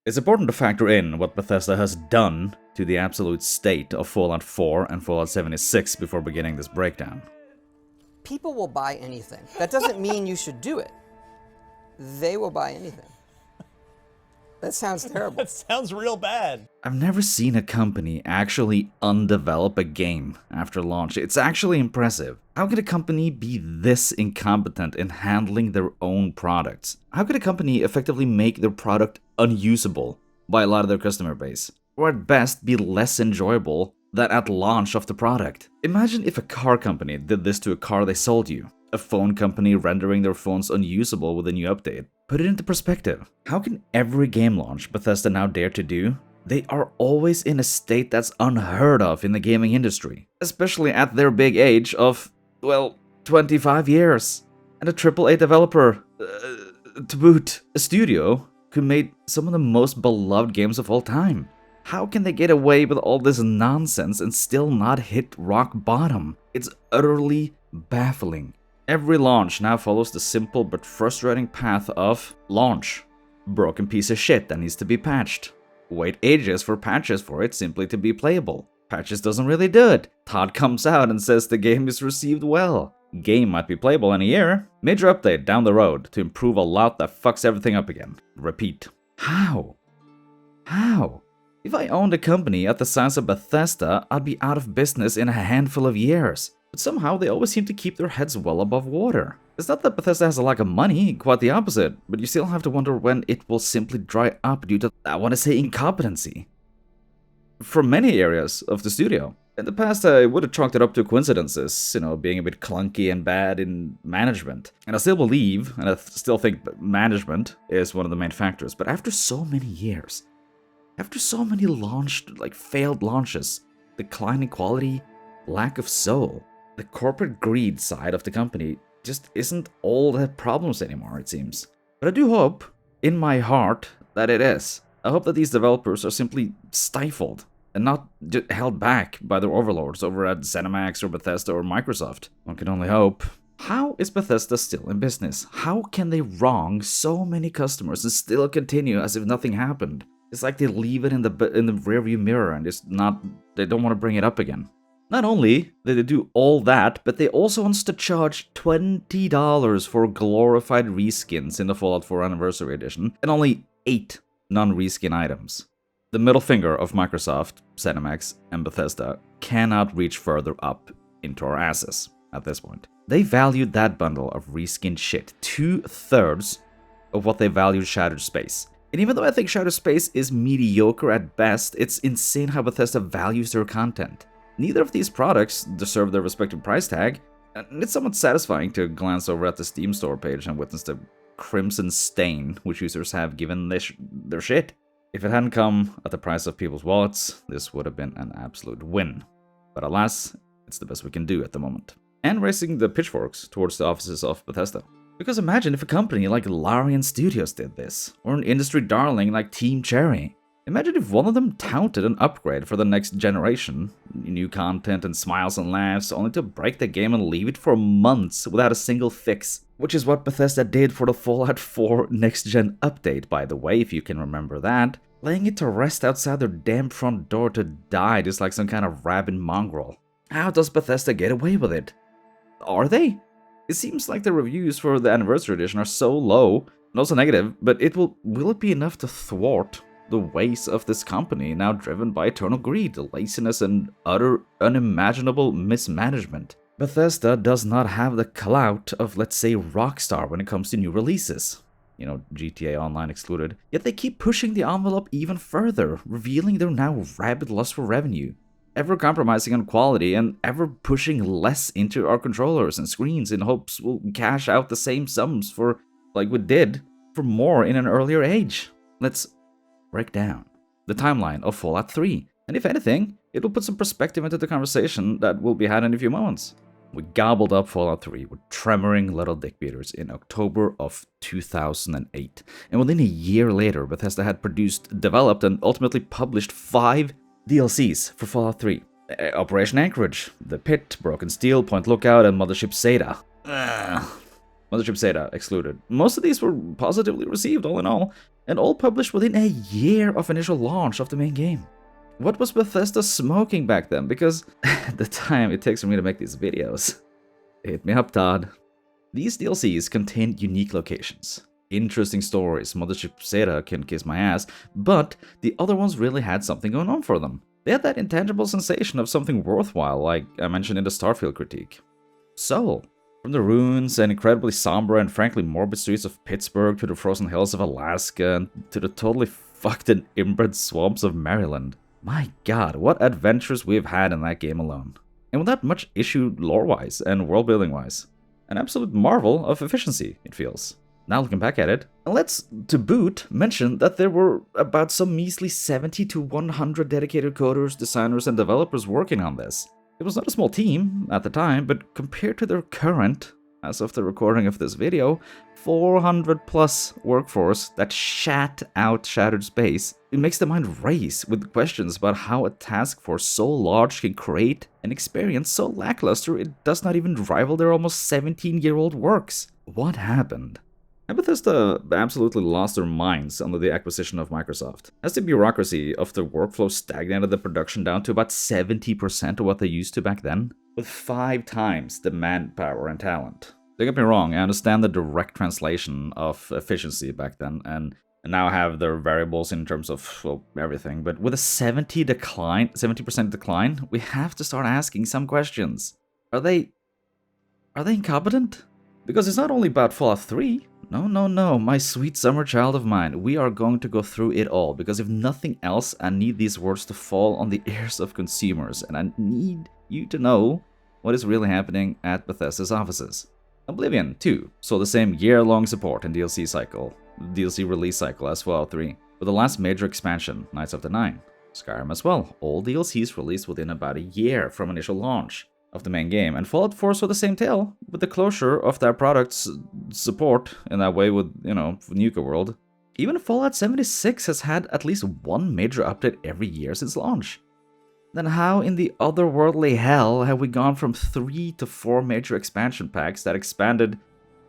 It's important to factor in what Bethesda has done to the absolute state of Fallout 4 and Fallout 76 before beginning this breakdown. People will buy anything. That doesn't mean you should do it. They will buy anything. That sounds terrible. That sounds real bad. I've never seen a company actually undevelop a game after launch. It's actually impressive. How could a company be this incompetent in handling their own products? How could a company effectively make their product unusable by a lot of their customer base? Or at best be less enjoyable than at launch of the product? Imagine if a car company did this to a car they sold you. A phone company rendering their phones unusable with a new update. Put it into perspective. How can every game launch Bethesda now dare to do? They are always in a state that's unheard of in the gaming industry, especially at their big age of, well, 25 years. And a AAA developer, to boot, a studio who made some of the most beloved games of all time. How can they get away with all this nonsense and still not hit rock bottom? It's utterly baffling. Every launch now follows the simple but frustrating path of launch. Broken piece of shit that needs to be patched. Wait ages for patches for it simply to be playable. Patches doesn't really do it. Todd comes out and says the game is received well. Game might be playable in a year. Major update down the road to improve a lot that fucks everything up again. Repeat. How? How? If I owned a company at the size of Bethesda, I'd be out of business in a handful of years. But somehow they always seem to keep their heads well above water. It's not that Bethesda has a lack of money, quite the opposite, but you still have to wonder when it will simply dry up due to, I want to say, incompetency. From many areas of the studio. In the past, I would have chalked it up to coincidences, being a bit clunky and bad in management. And I still believe, and I still think management is one of the main factors, but after so many years, after so many failed launches, declining quality, lack of soul, the corporate greed side of the company just isn't all that problems anymore, it seems. But I do hope, in my heart, that it is. I hope that these developers are simply stifled and not held back by their overlords over at ZeniMax or Bethesda or Microsoft. One can only hope. How is Bethesda still in business? How can they wrong so many customers and still continue as if nothing happened? It's like they leave it in the rearview mirror and they don't want to bring it up again. Not only did they do all that, but they also wants to charge $20 for glorified reskins in the Fallout 4 Anniversary Edition, and only 8 non-reskin items. The middle finger of Microsoft, ZeniMax, and Bethesda cannot reach further up into our asses at this point. They valued that bundle of reskin shit 2/3 of what they valued Shattered Space. And even though I think Shattered Space is mediocre at best, it's insane how Bethesda values their content. Neither of these products deserve their respective price tag, and it's somewhat satisfying to glance over at the Steam store page and witness the crimson stain which users have given their shit. If it hadn't come at the price of people's wallets, this would have been an absolute win. But alas, it's the best we can do at the moment. And raising the pitchforks towards the offices of Bethesda. Because imagine if a company like Larian Studios did this, or an industry darling like Team Cherry. Imagine if one of them touted an upgrade for the next generation, new content and smiles and laughs, only to break the game and leave it for months without a single fix. Which is what Bethesda did for the Fallout 4 next-gen update, by the way, if you can remember that. Laying it to rest outside their damn front door to die just like some kind of rabid mongrel. How does Bethesda get away with it? Are they? It seems like the reviews for the Anniversary Edition are so low, and also negative, but will it be enough to thwart the ways of this company, now driven by eternal greed, laziness, and utter unimaginable mismanagement? Bethesda does not have the clout of, let's say, Rockstar when it comes to new releases. GTA Online excluded. Yet they keep pushing the envelope even further, revealing their now rabid lust for revenue. Ever compromising on quality and ever pushing less into our controllers and screens in hopes we'll cash out the same sums for, like we did, for more in an earlier age. Let's break down the timeline of Fallout 3, and if anything, it will put some perspective into the conversation that will be had in a few moments. We gobbled up Fallout 3 with tremoring little dick beaters in October of 2008, and within a year later, Bethesda had produced, developed, and ultimately published 5 DLCs for Fallout 3. Operation Anchorage, The Pit, Broken Steel, Point Lookout, and Mothership Zeta. Mothership Zeta excluded. Most of these were positively received all in all, and all published within a year of initial launch of the main game. What was Bethesda smoking back then? Because the time it takes for me to make these videos. Hit me up, Todd. These DLCs contain unique locations, interesting stories. Mothership Zeta can kiss my ass, but the other ones really had something going on for them. They had that intangible sensation of something worthwhile, like I mentioned in the Starfield critique. So, from the ruins and incredibly somber and frankly morbid streets of Pittsburgh to the frozen hills of Alaska and to the totally fucked and inbred swamps of Maryland. My god, what adventures we've had in that game alone. And without much issue lore-wise and world-building-wise. An absolute marvel of efficiency, it feels. Now looking back at it, let's, to boot, mention that there were about some measly 70 to 100 dedicated coders, designers, and developers working on this. It was not a small team at the time, but compared to their current, as of the recording of this video, 400 plus workforce that shat out Shattered Space, it makes the mind race with questions about how a task force so large can create an experience so lackluster it does not even rival their almost 17-year-old works. What happened? And Bethesda absolutely lost their minds under the acquisition of Microsoft, as the bureaucracy of the workflow stagnated the production down to about 70% of what they used to back then, with 5 times the manpower and talent. Don't get me wrong, I understand the direct translation of efficiency back then, and now have their variables in terms of, well, everything, but with a 70% decline, we have to start asking some questions. Are they incompetent? Because it's not only about Fallout 3. No, my sweet summer child of mine. We are going to go through it all, because if nothing else, I need these words to fall on the ears of consumers, and I need you to know what is really happening at Bethesda's offices. Oblivion, too, saw the same year-long support and DLC release cycle as Fallout 3, with the last major expansion, Knights of the Nine. Skyrim as well, all DLCs released within about a year from initial launch of the main game, and Fallout 4 saw the same tale, with the closure of their product's support in that way with, Nuka World. Even Fallout 76 has had at least one major update every year since launch. Then how in the otherworldly hell have we gone from 3 to 4 major expansion packs that expanded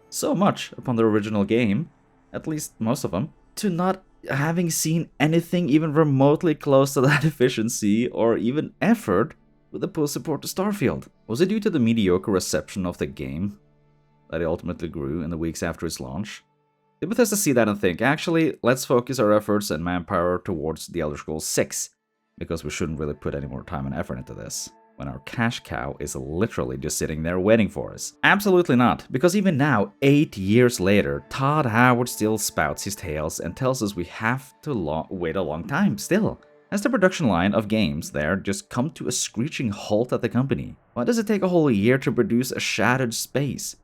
so much upon the original game, at least most of them, to not having seen anything even remotely close to that efficiency or even effort with the pull support to Starfield? Was it due to the mediocre reception of the game that it ultimately grew in the weeks after its launch? Did Bethesda see that and think, actually, let's focus our efforts and manpower towards The Elder Scrolls 6, because we shouldn't really put any more time and effort into this, when our cash cow is literally just sitting there waiting for us? Absolutely not, because even now, 8 years later, Todd Howard still spouts his tales and tells us we have to wait a long time still. Has the production line of games there just come to a screeching halt at the company? Why does it take a whole year to produce a Shattered Space?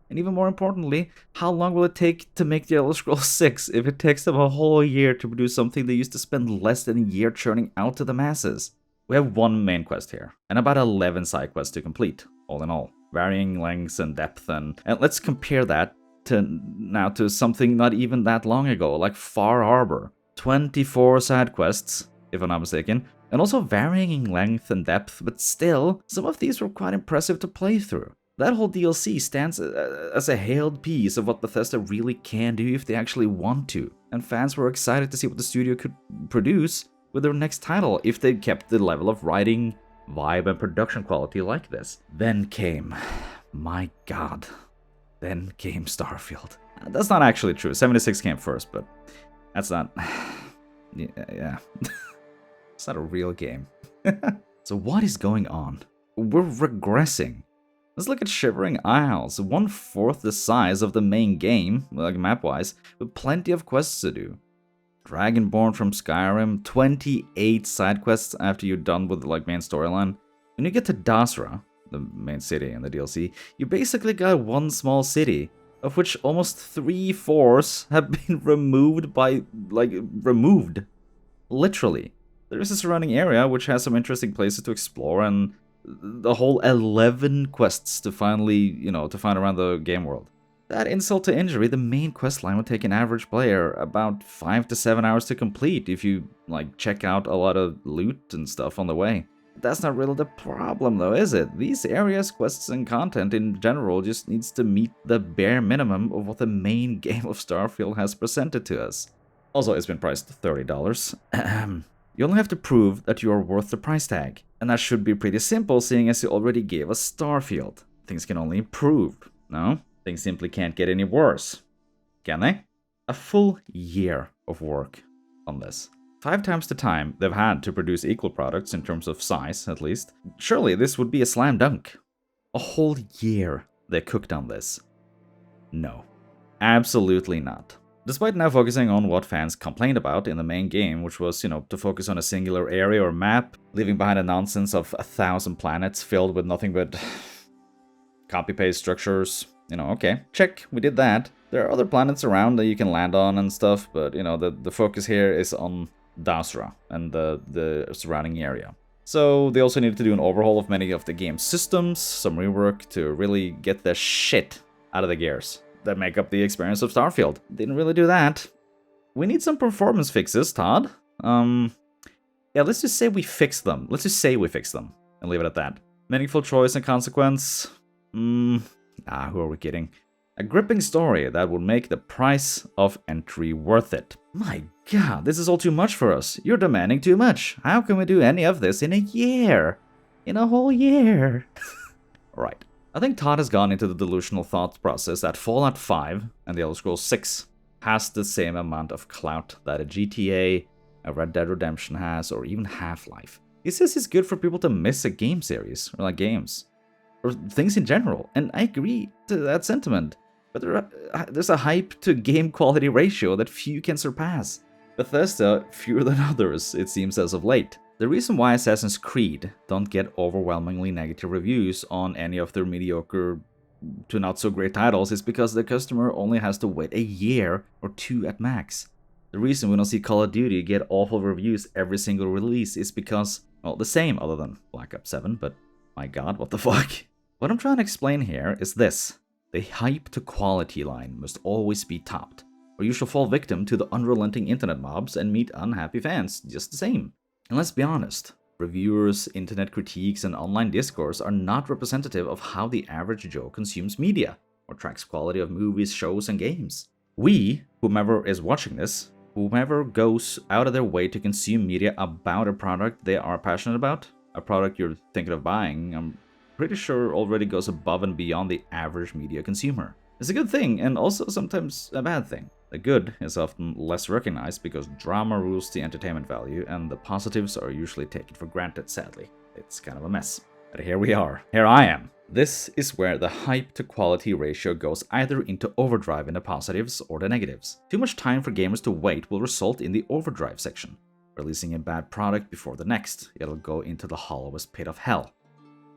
And even more importantly, how long will it take to make The Elder Scrolls 6 if it takes them a whole year to produce something they used to spend less than a year churning out to the masses? We have one main quest here, and about 11 side quests to complete, all in all. Varying lengths and depth, and let's compare that to something not even that long ago, like Far Harbor. 24 side quests, if I'm not mistaken, and also varying in length and depth, but still, some of these were quite impressive to play through. That whole DLC stands as a hailed piece of what Bethesda really can do if they actually want to, and fans were excited to see what the studio could produce with their next title if they kept the level of writing, vibe, and production quality like this. Then came, my god, then came Starfield. That's not actually true. 76 came first, but that's not, yeah. It's not a real game. So what is going on? We're regressing. Let's look at Shivering Isles, 1/4 the size of the main game, like map-wise, with plenty of quests to do. Dragonborn from Skyrim, 28 side quests after you're done with the main storyline. When you get to Dazra, the main city in the DLC, you basically got one small city, of which almost 3/4 have been removed by, removed. Literally. There is a surrounding area which has some interesting places to explore, and the whole 11 quests to finally, to find around the game world. That insult to injury, the main quest line would take an average player about 5 to 7 hours to complete if you, check out a lot of loot and stuff on the way. that's not really the problem though, is it? These areas, quests, and content in general just needs to meet the bare minimum of what the main game of Starfield has presented to us. Also, it's been priced $30. You only have to prove that you are worth the price tag. And that should be pretty simple, seeing as you already gave us Starfield. Things can only improve, no? Things simply can't get any worse. Can they? A full year of work on this. 5 times the time they've had to produce equal products in terms of size, at least. Surely this would be a slam dunk. A whole year they cooked on this. No. Absolutely not. Despite now focusing on what fans complained about in the main game, which was, to focus on a singular area or map, leaving behind the nonsense of 1,000 planets filled with nothing but copy-paste structures. Okay, check, we did that. There are other planets around that you can land on and stuff, but, the focus here is on Dazra and the surrounding area. So they also needed to do an overhaul of many of the game's systems, some rework to really get the shit out of the gears that make up the experience of Starfield. Didn't really do that. We need some performance fixes, Todd. Yeah, let's just say we fixed them. Let's just say we fixed them and leave it at that. Meaningful choice and consequence? Who are we kidding? A gripping story that will make the price of entry worth it. My god, this is all too much for us. You're demanding too much. How can we do any of this in a year? In a whole year? Right. I think Todd has gone into the delusional thought process that Fallout 5 and The Elder Scrolls 6 has the same amount of clout that a GTA, a Red Dead Redemption has, or even Half-Life. He says it's good for people to miss a game series, or like games, or things in general, and I agree to that sentiment. But there's a hype to game quality ratio that few can surpass. Bethesda, fewer than others, it seems as of late. The reason why Assassin's Creed don't get overwhelmingly negative reviews on any of their mediocre to not so great titles is because the customer only has to wait a year or 2 at max. The reason we don't see Call of Duty get awful reviews every single release is because, well, the same other than Black Ops 7, but my god, what the fuck? What I'm trying to explain here is this. The hype to quality line must always be topped, or you shall fall victim to the unrelenting internet mobs and meet unhappy fans just the same. And let's be honest, reviewers, internet critiques, and online discourse are not representative of how the average Joe consumes media, or tracks quality of movies, shows, and games. We, whomever is watching this, whomever goes out of their way to consume media about a product they are passionate about, a product you're thinking of buying, I'm pretty sure already goes above and beyond the average media consumer. It's a good thing, and also sometimes a bad thing. The good is often less recognized because drama rules the entertainment value, and the positives are usually taken for granted, sadly. It's kind of a mess. But here we are. Here I am. This is where the hype to quality ratio goes either into overdrive in the positives or the negatives. Too much time for gamers to wait will result in the overdrive section. Releasing a bad product before the next, it'll go into the hollowest pit of hell.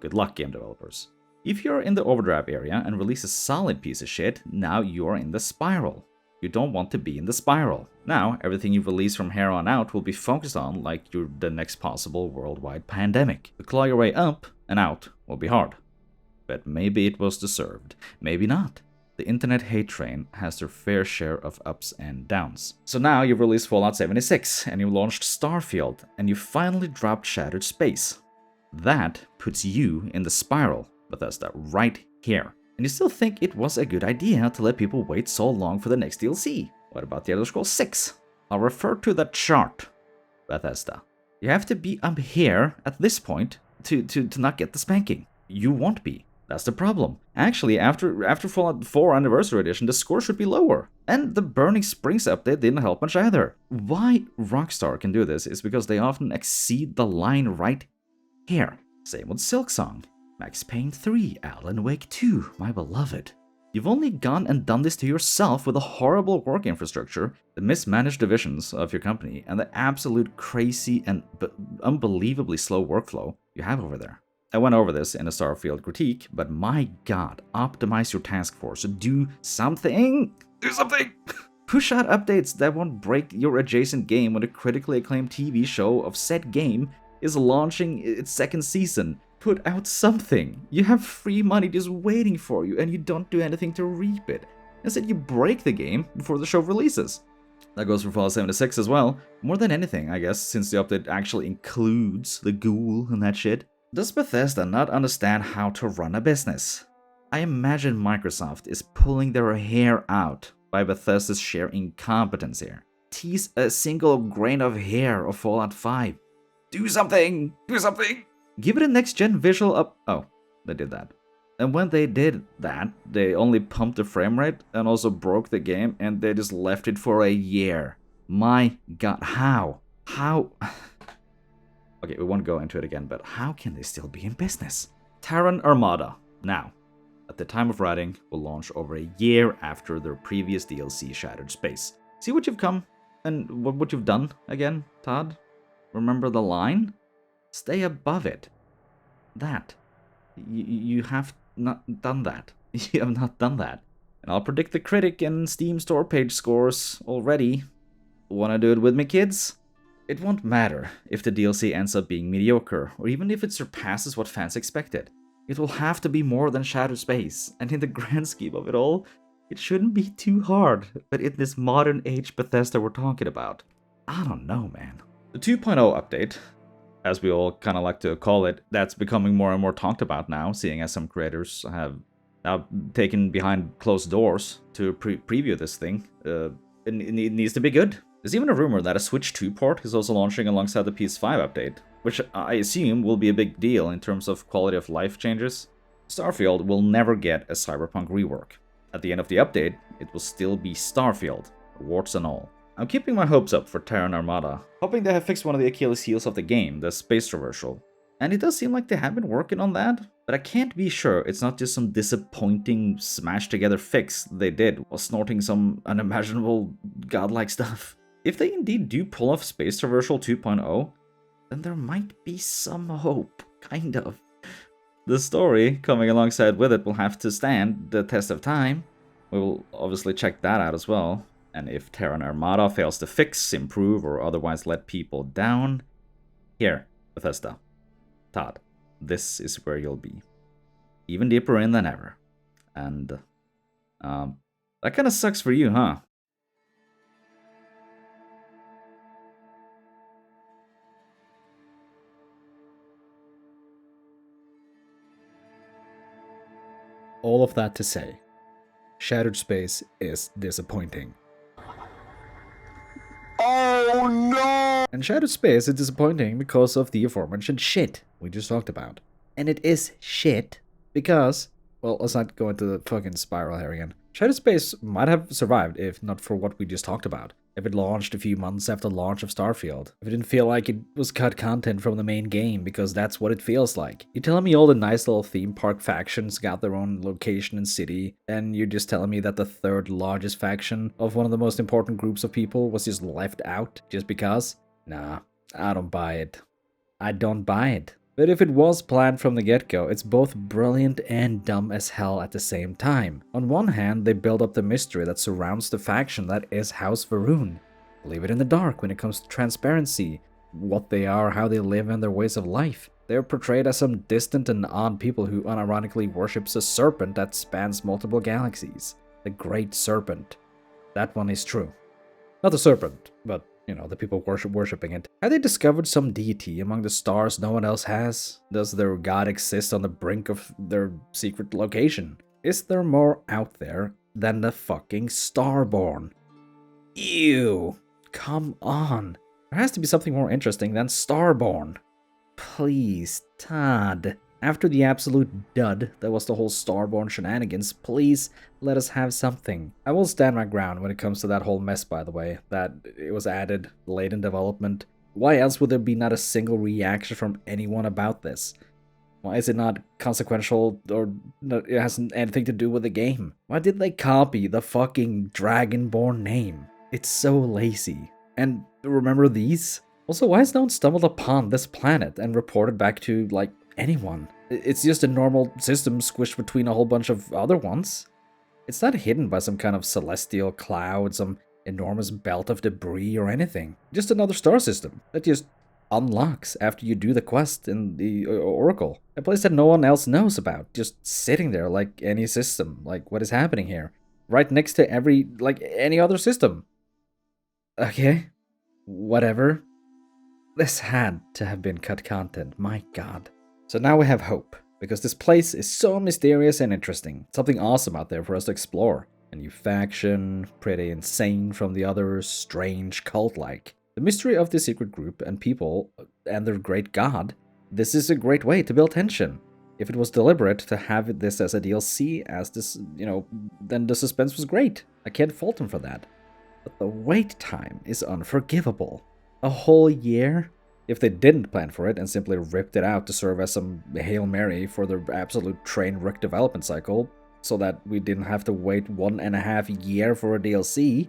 Good luck, game developers. If you're in the overdrive area and release a solid piece of shit, now you're in the spiral. You don't want to be in the spiral. Now, everything you release from here on out will be focused on like you're the next possible worldwide pandemic. To claw your way up and out will be hard. But maybe it was deserved. Maybe not. The internet hate train has their fair share of ups and downs. So now you've released Fallout 76, and you launched Starfield, and you finally dropped Shattered Space. That puts you in the spiral, Bethesda, right here. And you still think it was a good idea to let people wait so long for the next DLC. What about The Elder Scrolls 6? I'll refer to that chart, Bethesda. You have to be up here at this point to not get the spanking. You won't be. That's the problem. Actually, after Fallout 4 Anniversary Edition, the score should be lower. And the Burning Springs update didn't help much either. Why Rockstar can do this is because they often exceed the line right here. Same with Silksong, Max Payne 3, Alan Wake 2, my beloved. You've only gone and done this to yourself with a horrible work infrastructure, the mismanaged divisions of your company, and the absolute crazy and unbelievably slow workflow you have over there. I went over this in a Starfield critique, but my god, optimize your task force, do something! Do something! Push out updates that won't break your adjacent game when a critically acclaimed TV show of said game is launching its 2nd season. Put out something. You have free money just waiting for you, and you don't do anything to reap it. Instead, you break the game before the show releases. That goes for Fallout 76 as well. More than anything, I guess, since the update actually includes the ghoul and that shit. Does Bethesda not understand how to run a business? I imagine Microsoft is pulling their hair out by Bethesda's sheer incompetence here. Tease a single grain of hair of Fallout 5. Do something! Do something! Give it a next-gen visual up. Oh, they did that. And when they did that, they only pumped the frame rate and also broke the game, and they just left it for a year. My god, how? How? Okay, we won't go into it again, but how can they still be in business? Terran Armada, now, at the time of writing, will launch over a year after their previous DLC, Shattered Space. See what you've come and what you've done again, Todd? Remember the line? Stay above it. That. You have not done that. You have not done that. And I'll predict the Critic and Steam store page scores already. Wanna do it with me, kids? It won't matter if the DLC ends up being mediocre, or even if it surpasses what fans expected. It will have to be more than Shattered Space, and in the grand scheme of it all, it shouldn't be too hard, but in this modern age Bethesda we're talking about, I don't know, man. The 2.0 update, as we all kind of like to call it, that's becoming more and more talked about now, seeing as some creators have now taken behind closed doors to preview this thing. It needs to be good. There's even a rumor that a Switch 2 port is also launching alongside the PS5 update, which I assume will be a big deal in terms of quality of life changes. Starfield will never get a Cyberpunk rework. At the end of the update, it will still be Starfield, warts and all. I'm keeping my hopes up for Terran Armada, hoping they have fixed one of the Achilles heels of the game, the space traversal. And it does seem like they have been working on that, but I can't be sure it's not just some disappointing smashed together fix they did while snorting some unimaginable godlike stuff. If they indeed do pull off Space Traversal 2.0, then there might be some hope, kind of. The story coming alongside with it will have to stand the test of time. We will obviously check that out as well. And if Terran Armada fails to fix, improve, or otherwise let people down, here, Bethesda, Todd, this is where you'll be. Even deeper in than ever. And, that kind of sucks for you, huh? All of that to say, Shattered Space is disappointing. Oh no! And Shattered Space is disappointing because of the aforementioned shit we just talked about. And it is shit because, well, let's not go into the fucking spiral here again. Shattered Space might have survived if not for what we just talked about. If it launched a few months after the launch of Starfield. If it didn't feel like it was cut content from the main game, because that's what it feels like. You're telling me all the nice little theme park factions got their own location and city, and you're just telling me that the third largest faction of one of the most important groups of people was just left out just because? Nah, I don't buy it. I don't buy it. But if it was planned from the get-go, it's both brilliant and dumb as hell at the same time. On one hand, they build up the mystery that surrounds the faction that is House Va'ruun. Leave it in the dark when it comes to transparency, what they are, how they live, and their ways of life. They are portrayed as some distant and odd people who unironically worships a serpent that spans multiple galaxies. The Great Serpent. That one is true. Not the serpent, but you know, the people worshipping it. Have they discovered some deity among the stars no one else has? Does their god exist on the brink of their secret location? Is there more out there than the fucking Starborn? Ew. Come on. There has to be something more interesting than Starborn. Please, Todd. After the absolute dud that was the whole Starborn shenanigans, please let us have something. I will stand my ground when it comes to that whole mess, by the way, that it was added late in development. Why else would there be not a single reaction from anyone about this? Why is it not consequential or it hasn't anything to do with the game? Why did they copy the fucking Dragonborn name? It's so lazy. And remember these? Also, why has no one stumbled upon this planet and reported back to, like, anyone? It's just a normal system squished between a whole bunch of other ones. It's not hidden by some kind of celestial cloud, some enormous belt of debris or anything. Just another star system that just unlocks after you do the quest in the Oracle. A place that no one else knows about, just sitting there like any system. Like, what is happening here? Right next to any other system. Okay, whatever. This had to have been cut content, my god. So now we have hope, because this place is so mysterious and interesting. Something awesome out there for us to explore. A new faction, pretty insane from the others, strange, cult-like. The mystery of this secret group and people and their great god, this is a great way to build tension. If it was deliberate to have this as a DLC, as this, then the suspense was great. I can't fault them for that. But the wait time is unforgivable. A whole year? If they didn't plan for it and simply ripped it out to serve as some Hail Mary for their absolute train wreck development cycle, so that we didn't have to wait 1.5 years for a DLC,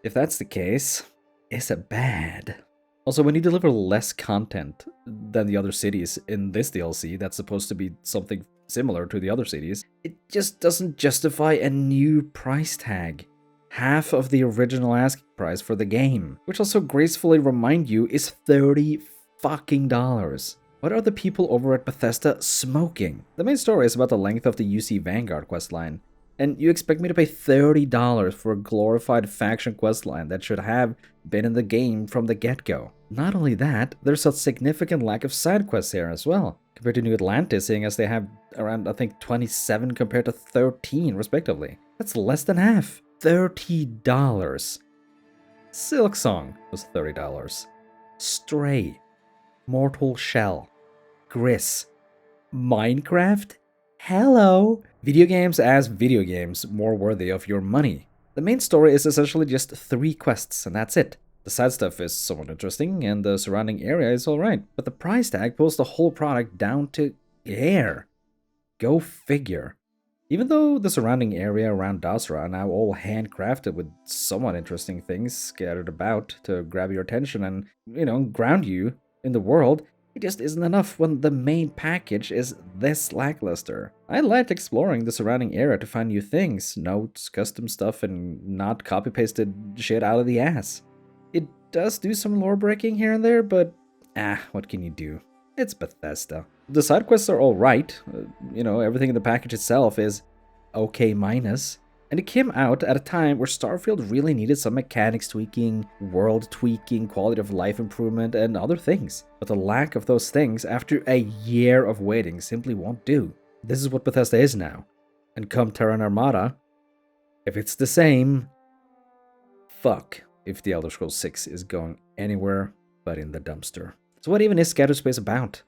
if that's the case, is it bad? Also, when you deliver less content than the other cities in this DLC that's supposed to be something similar to the other cities, it just doesn't justify a new price tag. Half of the original asking price for the game, which also gracefully remind you is $30 fucking dollars. What are the people over at Bethesda smoking? The main story is about the length of the UC Vanguard questline, and you expect me to pay $30 for a glorified faction questline that should have been in the game from the get-go. Not only that, there's a significant lack of side quests here as well, compared to New Atlantis, seeing as they have around, I think, 27 compared to 13, respectively. That's less than half. $30. Silksong was $30. Stray, Mortal Shell, Gris, Minecraft? Hello! Video games as video games, more worthy of your money. The main story is essentially just 3 quests, and that's it. The side stuff is somewhat interesting, and the surrounding area is alright, but the price tag pulls the whole product down to air. Go figure. Even though the surrounding area around Dazra are now all handcrafted with somewhat interesting things scattered about to grab your attention and, ground you in the world, it just isn't enough when the main package is this lackluster. I liked exploring the surrounding area to find new things, notes, custom stuff, and not copy-pasted shit out of the ass. It does do some lore breaking here and there, but what can you do? It's Bethesda. The side quests are alright, everything in the package itself is okay minus, and it came out at a time where Starfield really needed some mechanics tweaking, world tweaking, quality of life improvement, and other things. But the lack of those things after a year of waiting simply won't do. This is what Bethesda is now. And come Terran Armada, if it's the same, fuck if the Elder Scrolls 6 is going anywhere but in the dumpster. So what even is Scattered Space about?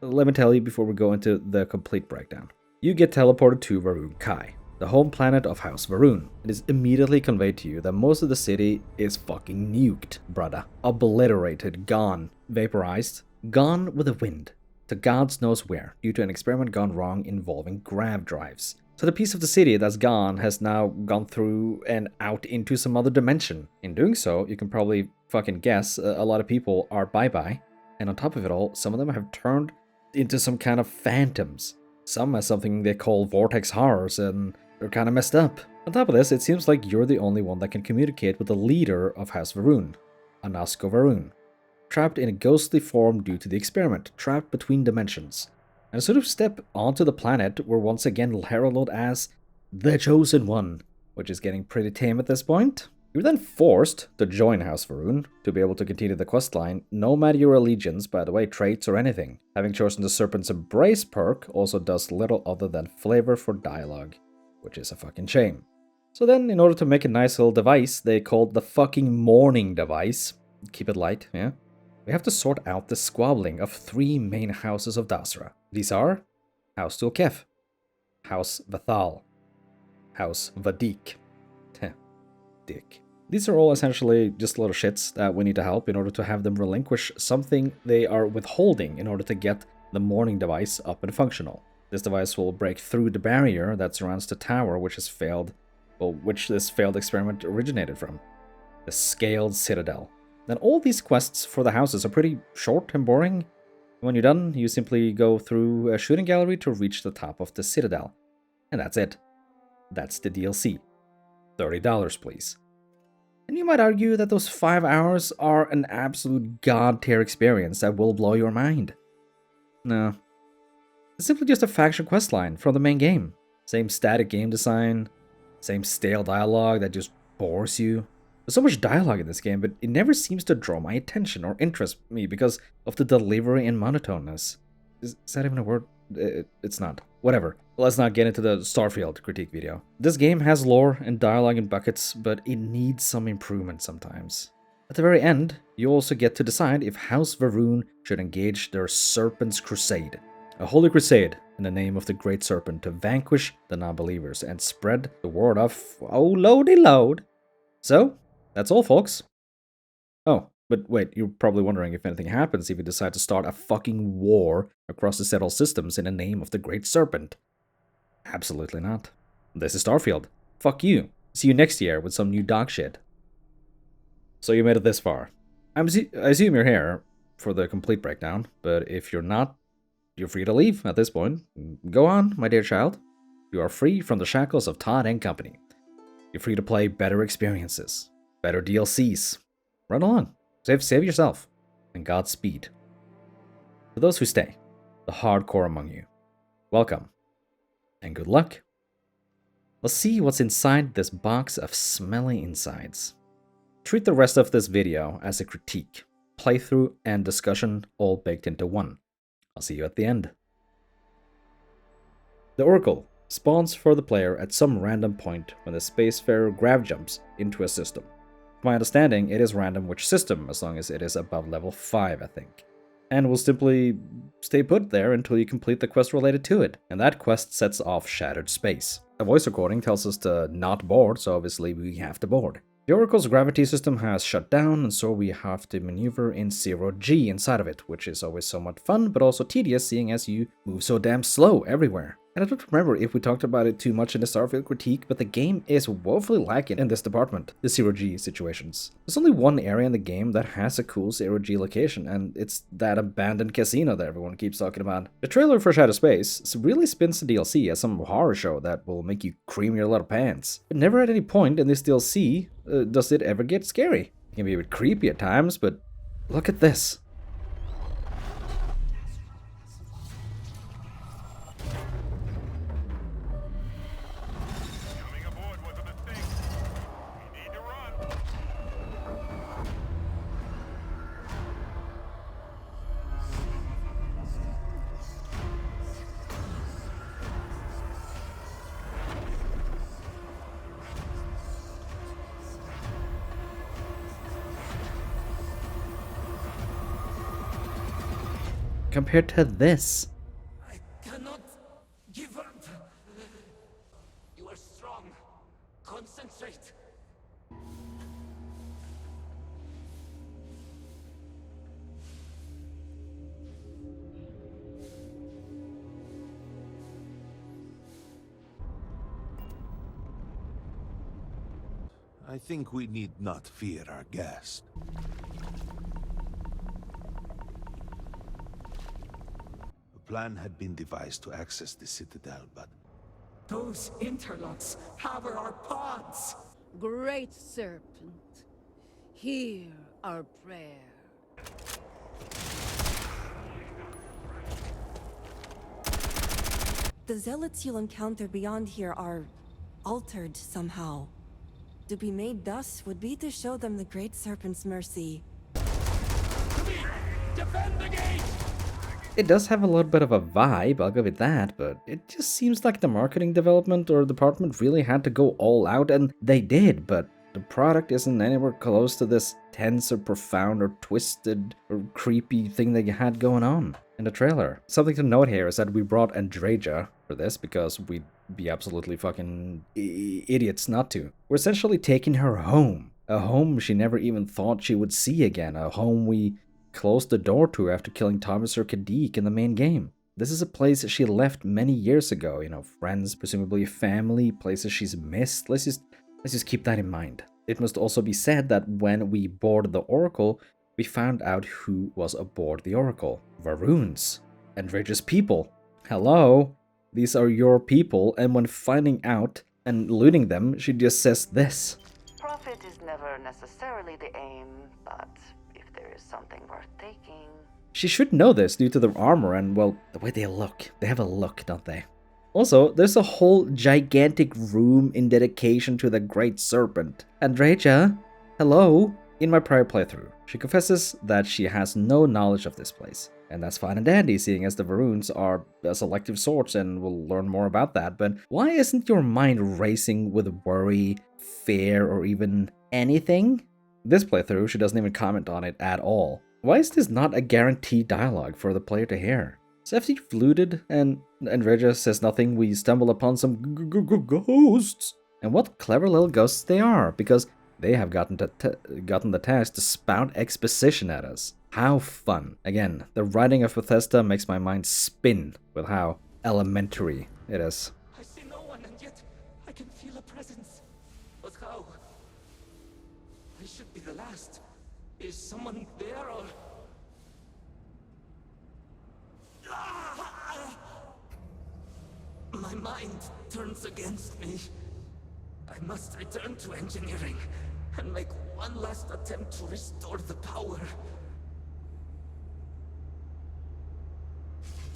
Let me tell you before we go into the complete breakdown. You get teleported to Va'ruun Kai, the home planet of House Va'ruun. It is immediately conveyed to you that most of the city is fucking nuked, brother. Obliterated, gone, vaporized, gone with the wind, to gods knows where, due to an experiment gone wrong involving grav drives. So the piece of the city that's gone has now gone through and out into some other dimension. In doing so, you can probably fucking guess a lot of people are bye-bye. And on top of it all, some of them have turned into some kind of phantoms. Some as something they call vortex horrors, and they're kind of messed up. On top of this, it seems like you're the only one that can communicate with the leader of House Va'ruun, Anasko Va'ruun, trapped in a ghostly form due to the experiment, trapped between dimensions. And as soon as you step onto the planet, we're once again heralded as the Chosen One, which is getting pretty tame at this point. You're then forced to join House Va'ruun to be able to continue the questline, no matter your allegiance, by the way, traits or anything. Having chosen the Serpent's Embrace perk also does little other than flavor for dialogue, which is a fucking shame. So then, in order to make a nice little device, they called the fucking Mourning device. Keep it light, yeah? We have to sort out the squabbling of 3 main houses of Dazra. These are House Dul'kehf, House Veth'aal, House Vadik. Dick. These are all essentially just little shits that we need to help in order to have them relinquish something they are withholding in order to get the Mourning device up and functional. This device will break through the barrier that surrounds the tower which this failed experiment originated from, the Scaled Citadel. Then all these quests for the houses are pretty short and boring. When you're done, you simply go through a shooting gallery to reach the top of the Citadel. And that's it. That's the DLC. $30, please. And you might argue that those 5 hours are an absolute god-tier experience that will blow your mind. No. It's simply just a faction questline from the main game. Same static game design, same stale dialogue that just bores you. There's so much dialogue in this game, but it never seems to draw my attention or interest me because of the delivery and monotoneness. Is that even a word? It's not. Whatever. Let's not get into the Starfield critique video. This game has lore and dialogue in buckets, but it needs some improvement sometimes. At the very end, you also get to decide if House Va'ruun should engage their Serpent's Crusade. A holy crusade in the name of the Great Serpent to vanquish the non-believers and spread the word of oh lordy load. So, that's all, folks. Oh, but wait, you're probably wondering if anything happens if you decide to start a fucking war across the settled systems in the name of the Great Serpent. Absolutely not. This is Starfield. Fuck you. See you next year with some new dog shit. So you made it this far. I assume you're here for the complete breakdown, but if you're not, you're free to leave at this point. Go on, my dear child. You are free from the shackles of Todd and company. You're free to play better experiences, better DLCs. Run along. Save yourself. And Godspeed. For those who stay, the hardcore among you, welcome. And good luck. Let's see what's inside this box of smelly insides. Treat the rest of this video as a critique, playthrough, and discussion all baked into one. I'll see you at the end. The Oracle spawns for the player at some random point when the Spacefarer grav jumps into a system. To my understanding, it is random which system, as long as it is above level 5, I think. And will simply stay put there until you complete the quest related to it, and that quest sets off Shattered Space. A voice recording tells us to not board, so obviously we have to board. The Oracle's gravity system has shut down, and so we have to maneuver in 0G inside of it, which is always somewhat fun, but also tedious, seeing as you move so damn slow everywhere. And I don't remember if we talked about it too much in the Starfield critique, but the game is woefully lacking in this department, the 0G situations. There's only one area in the game that has a cool 0G location, and it's that abandoned casino that everyone keeps talking about. The trailer for Shattered Space really spins the DLC as some horror show that will make you cream your little pants. But never at any point in this DLC does it ever get scary. It can be a bit creepy at times, but look at this. Compared to this. I cannot give up. You are strong. Concentrate. I think we need not fear our guest. A plan had been devised to access the Citadel, but Those interlocks cover our pods. Great Serpent, hear our prayer. The zealots you'll encounter beyond here are altered somehow. To be made thus would be to show them the Great Serpent's mercy. Defend the gate! It does have a little bit of a vibe, I'll give it that, but it just seems like the marketing development or department really had to go all out, and they did, but the product isn't anywhere close to this tense or profound or twisted or creepy thing that you had going on in the trailer. Something to note here is that we brought Andreja for this because we'd be absolutely fucking idiots not to. We're essentially taking her home. A home she never even thought she would see again. A home we closed the door to after killing Thomas or Kadik in the main game. This is a place she left many years ago. You know, friends, presumably family, places she's missed. Let's just keep that in mind. It must also be said that when we boarded the Oracle, we found out who was aboard the Oracle. Va'ruun's. Andreja's people. Hello? These are your people, and when finding out and looting them, she just says this. Profit is never necessarily the aim, but if there is something worth taking... She should know this due to their armor and, well, the way they look. They have a look, don't they? Also, there's a whole gigantic room in dedication to the Great Serpent. Andreja, Hello? In my prior playthrough, she confesses that she has no knowledge of this place. And that's fine and dandy, seeing as the Va'ruuns are a selective sorts, and we'll learn more about that. But why isn't your mind racing with worry, fear, or even anything? This playthrough, she doesn't even comment on it at all. Why is this not a guaranteed dialogue for the player to hear? So after you've looted and Regia says nothing, we stumble upon some ghosts. And what clever little ghosts they are, because they have gotten the task to spout exposition at us. How fun. Again, the writing of Bethesda makes my mind spin with how elementary it is. I see no one, and yet I can feel a presence. But how? I should be the last. Is someone there, or... My mind turns against me. I must return to engineering and make one last attempt to restore the power.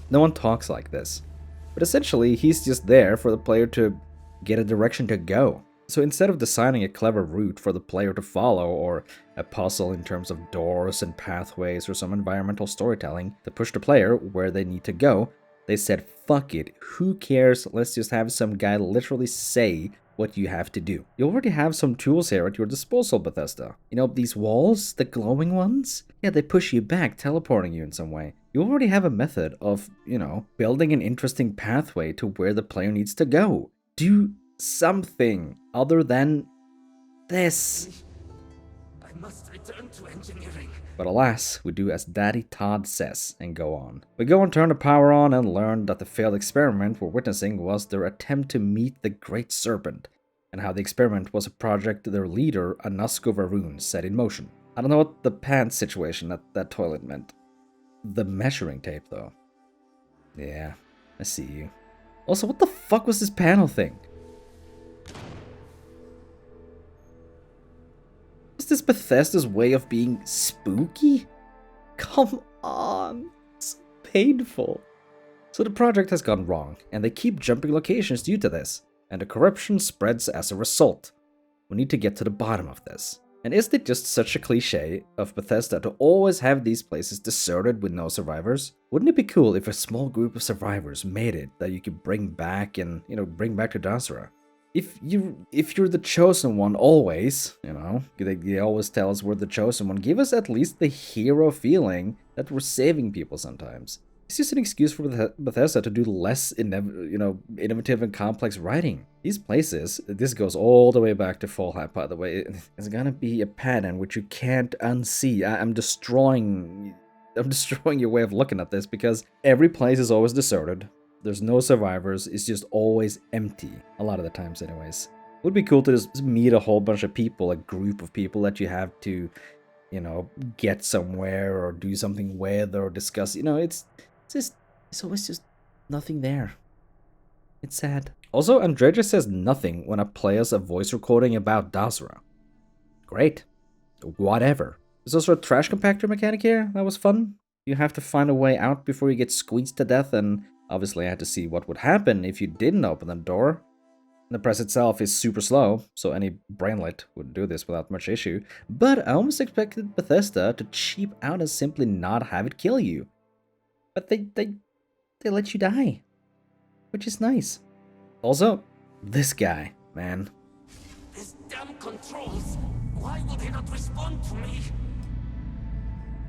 No one talks like this. But essentially, he's just there for the player to get a direction to go. So instead of designing a clever route for the player to follow, or a puzzle in terms of doors and pathways or some environmental storytelling to push the player where they need to go, they said, fuck it, who cares, let's just have some guy literally say what you have to do. You already have some tools here at your disposal, Bethesda. You know, these walls, the glowing ones? Yeah, they push you back, teleporting you in some way. You already have a method of, you know, building an interesting pathway to where the player needs to go. Do something other than this. I must return to engineering. But alas, we do as Daddy Todd says and go on. We go and turn the power on and learn that the failed experiment we're witnessing was their attempt to meet the Great Serpent, and how the experiment was a project their leader, Anasko Va'ruun, set in motion. I don't know what the pants situation at that toilet meant. The measuring tape, though. Yeah, I see you. Also, what the fuck was this panel thing? Is this Bethesda's way of being spooky? Come on, it's painful. So the project has gone wrong, and they keep jumping locations due to this, and the corruption spreads as a result. We need to get to the bottom of this. And isn't it just such a cliche of Bethesda to always have these places deserted with no survivors? Wouldn't it be cool if a small group of survivors made it that you could bring back and, you know, bring back to Dazra? If you're the chosen one always, you know, they always tell us we're the chosen one, give us at least the hero feeling that we're saving people sometimes. It's just an excuse for Bethesda to do less innovative and complex writing. These places, this goes all the way back to Fallout, by the way, it's gonna be a pattern which you can't unsee. I'm destroying your way of looking at this, because every place is always deserted. There's no survivors, it's just always empty. A lot of the times anyways. It would be cool to just meet a whole bunch of people, a group of people that you have to, you know, get somewhere or do something with or discuss. You know, it's always just nothing there. It's sad. Also, Andreja says nothing when I play us a voice recording about Dazra. Great. Whatever. There's also a trash compactor mechanic here. That was fun. You have to find a way out before you get squeezed to death, and obviously I had to see what would happen if you didn't open the door. The press itself is super slow, so any brainlet would do this without much issue. But I almost expected Bethesda to cheap out and simply not have it kill you. But they let you die, which is nice. Also, this guy, man. These damn controls! Why would they not respond to me?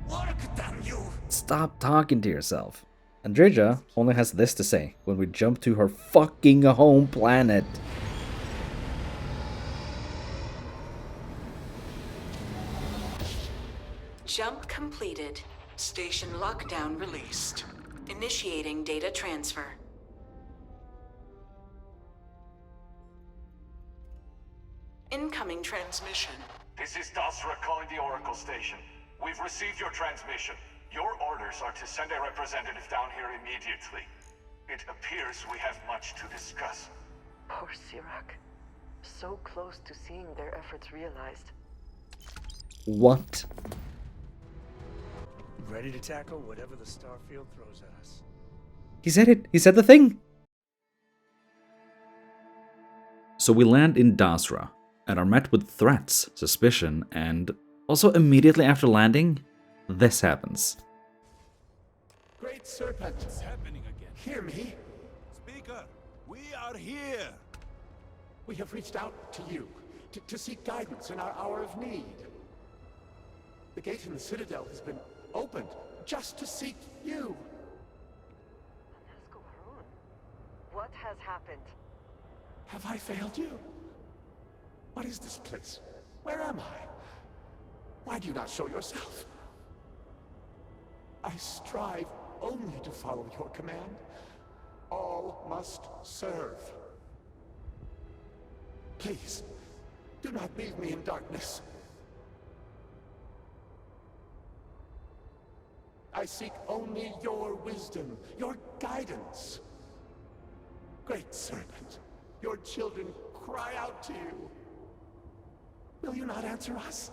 Work, damn you! Stop talking to yourself. Andreja only has this to say when we jump to her fucking home planet. Jump completed. Station lockdown released. Initiating data transfer. Incoming transmission. This is Dazra calling the Oracle Station. We've received your transmission. Your orders are to send a representative down here immediately. It appears we have much to discuss. Poor Sirak. So close to seeing their efforts realized. What? Ready to tackle whatever the Starfield throws at us. He said it. He said the thing. So we land in Dazra, and are met with threats, suspicion, and also immediately after landing, this happens. Great Serpent, What's happening again? hear me. Speaker, we are here. We have reached out to you to seek guidance in our hour of need. The gate in the Citadel has been opened just to seek you. Anasko Va'ruun, what has happened? Have I failed you? What is this place? Where am I? Why do you not show yourself? I strive only to follow your command. All must serve. Please, do not leave me in darkness. I seek only your wisdom, your guidance. Great Serpent, your children cry out to you. Will you not answer us?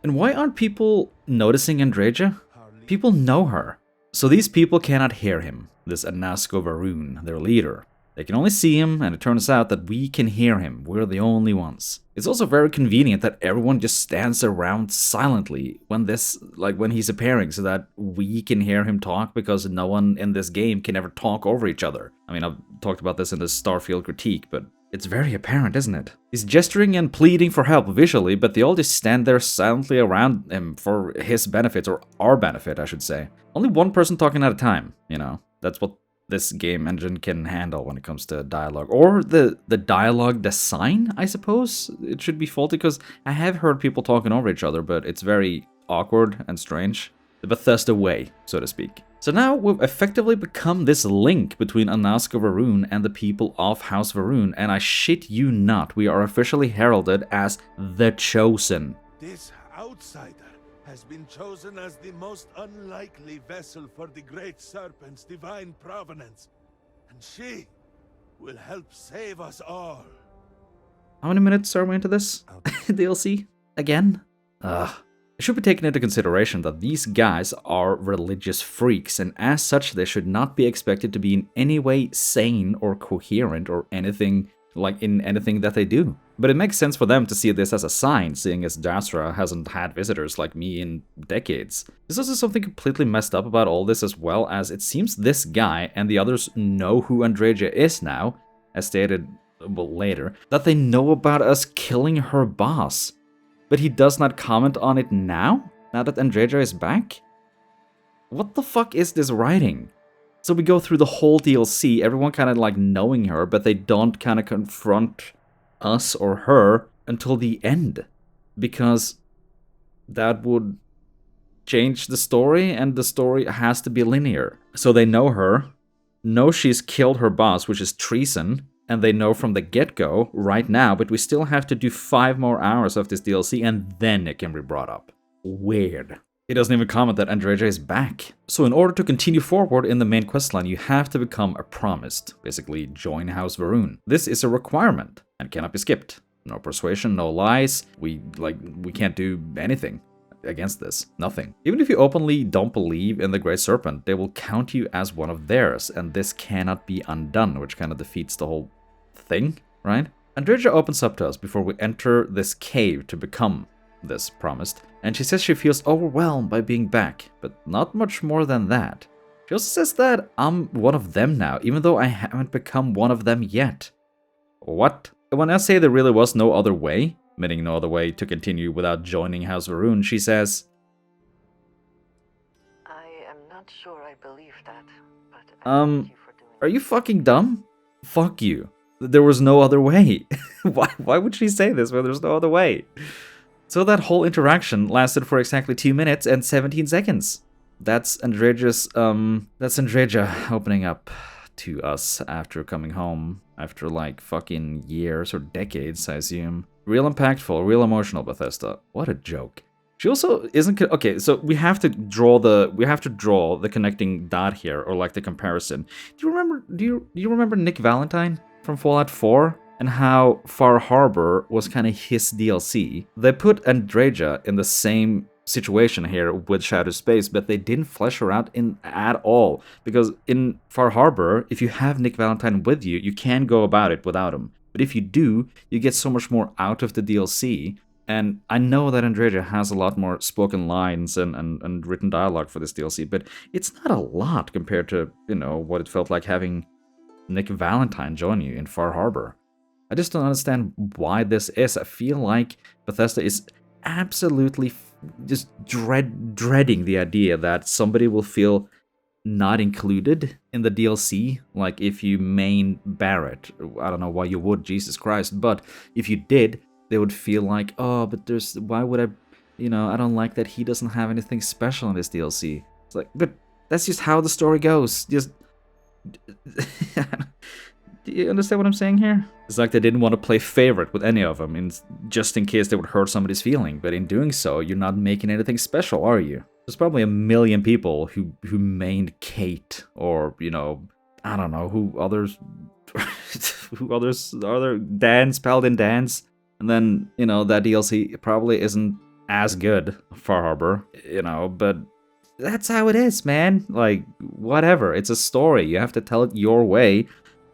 And why aren't people noticing Andreja? People know her. So these people cannot hear him, this Anasko Va'ruun, their leader. They can only see him, and it turns out that we can hear him. We're the only ones. It's also very convenient that everyone just stands around silently when he's appearing, so that we can hear him talk, because no one in this game can ever talk over each other. I mean, I've talked about this in the Starfield critique, but it's very apparent, isn't it? He's gesturing and pleading for help visually, but they all just stand there silently around him for his benefit, or our benefit, I should say. Only one person talking at a time, you know. That's what this game engine can handle when it comes to dialogue. Or the dialogue design, I suppose. It should be faulty, because I have heard people talking over each other, but it's very awkward and strange. The Bethesda way, so to speak. So now we've effectively become this link between Anasko Va'ruun and the people of House Va'ruun, and I shit you not, we are officially heralded as the Chosen. This outsider has been chosen as the most unlikely vessel for the Great Serpent's divine provenance, and she will help save us all. How many minutes are we into this DLC? Again? It should be taken into consideration that these guys are religious freaks, and as such they should not be expected to be in any way sane or coherent or anything like in anything that they do. But it makes sense for them to see this as a sign, seeing as Dazra hasn't had visitors like me in decades. There's also something completely messed up about all this, as well as it seems this guy and the others know who Andreja is now, as stated later, that they know about us killing her boss. But he does not comment on it now that Andreja is back? What the fuck is this writing? So we go through the whole DLC, everyone kind of like knowing her, but they don't kind of confront us or her until the end. Because that would change the story, and the story has to be linear. So they know her, know she's killed her boss, which is treason, and they know from the get-go right now, but we still have to do 5 more hours of this DLC, and then it can be brought up. Weird. It doesn't even comment that Andreja is back. So in order to continue forward in the main questline, you have to become a promised. Basically, join House Va'ruun. This is a requirement, and cannot be skipped. No persuasion, no lies. We can't do anything against this. Nothing. Even if you openly don't believe in the Great Serpent, they will count you as one of theirs, and this cannot be undone, which kind of defeats the whole thing, right? Andreja opens up to us before we enter this cave to become this promised, and she says she feels overwhelmed by being back, but not much more than that. She also says that I'm one of them now, even though I haven't become one of them yet. What? When I say there really was no other way, meaning no other way to continue without joining House Va'ruun, she says, I am not sure I believe that, but I thank you for doing are you fucking dumb? Fuck you. There was no other way. Why would she say this when there's no other way? So that whole interaction lasted for exactly 2 minutes and 17 seconds. That's Andreja's, that's Andreja opening up to us after coming home, after like fucking years or decades, I assume. Real impactful, real emotional, Bethesda. What a joke. She also isn't, okay, so we have to draw the connecting dot here, or like the comparison. Do you remember Nick Valentine from Fallout 4? And how Far Harbor was kind of his DLC. They put Andreja in the same situation here with Shattered Space, but they didn't flesh her out at all. Because in Far Harbor, if you have Nick Valentine with you, you can go about it without him. But if you do, you get so much more out of the DLC. And I know that Andrea has a lot more spoken lines and written dialogue for this DLC, but it's not a lot compared to, what it felt like having Nick Valentine join you in Far Harbor. I just don't understand why this is. I feel like Bethesda is absolutely just dreading the idea that somebody will feel not included in the DLC. Like if you main Barrett, I don't know why you would, Jesus Christ, but if you did, they would feel like, oh, but why would I, I don't like that he doesn't have anything special in this DLC. It's like, but that's just how the story goes. Just, do you understand what I'm saying here? It's like they didn't want to play favorite with any of them, just in case they would hurt somebody's feeling. But in doing so, you're not making anything special, are you? There's probably a million people who mained Kate, or, I don't know, who others are there? Dance, Paladin Dance. And then, that DLC probably isn't as good, Far Harbor, but that's how it is, man. Like, whatever. It's a story. You have to tell it your way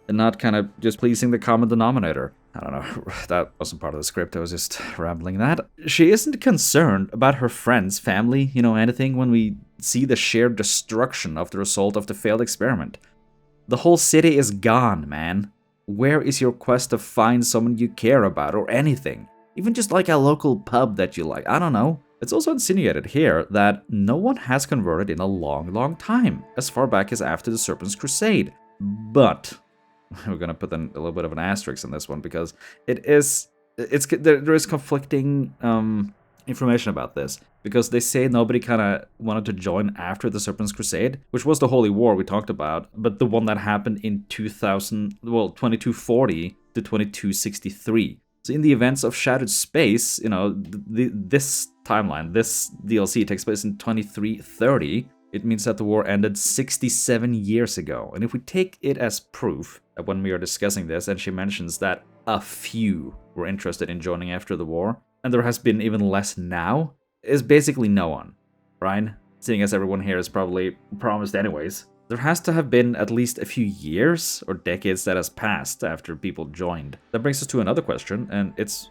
and not kind of just pleasing the common denominator. I don't know. That wasn't part of the script. I was just rambling that. She isn't concerned about her friends, family, anything when we see the shared destruction of the result of the failed experiment. The whole city is gone, man. Where is your quest to find someone you care about or anything? Even just like a local pub that you like. I don't know. It's also insinuated here that no one has converted in a long, long time, as far back as after the Serpent's Crusade. But we're gonna put a little bit of an asterisk on this one because there is conflicting information about this. Because they say nobody kind of wanted to join after the Serpent's Crusade, which was the Holy War we talked about, but the one that happened in 2240 to 2263. So in the events of Shattered Space, this timeline, this DLC takes place in 2330. It means that the war ended 67 years ago. And if we take it as proof that when we are discussing this, and she mentions that a few were interested in joining after the war, and there has been even less now, is basically no one, right? Seeing as everyone here is probably promised anyways. There has to have been at least a few years or decades that has passed after people joined. That brings us to another question, and it's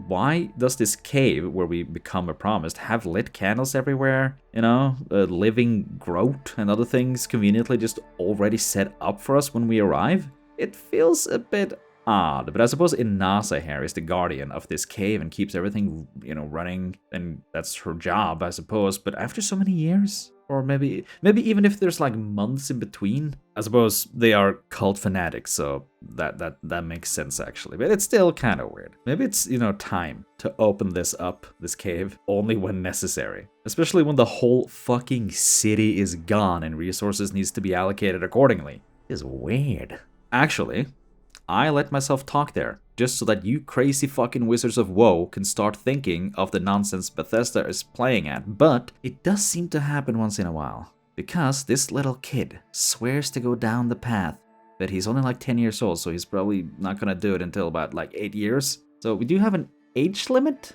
why does this cave where we become a promised have lit candles everywhere? A living growth and other things conveniently just already set up for us when we arrive? It feels a bit odd, but I suppose Inasa here is the guardian of this cave and keeps everything, running, and that's her job, I suppose. But after so many years, or maybe even if there's like months in between, I suppose they are cult fanatics, so that makes sense actually. But it's still kind of weird. Maybe it's time to open this cave only when necessary, especially when the whole fucking city is gone and resources needs to be allocated accordingly. It's weird. Actually, I let myself talk there, just so that you crazy fucking Wizards of Woe can start thinking of the nonsense Bethesda is playing at, but it does seem to happen once in a while. Because this little kid swears to go down the path, but he's only like 10 years old, so he's probably not gonna do it until about like 8 years. So we do have an age limit?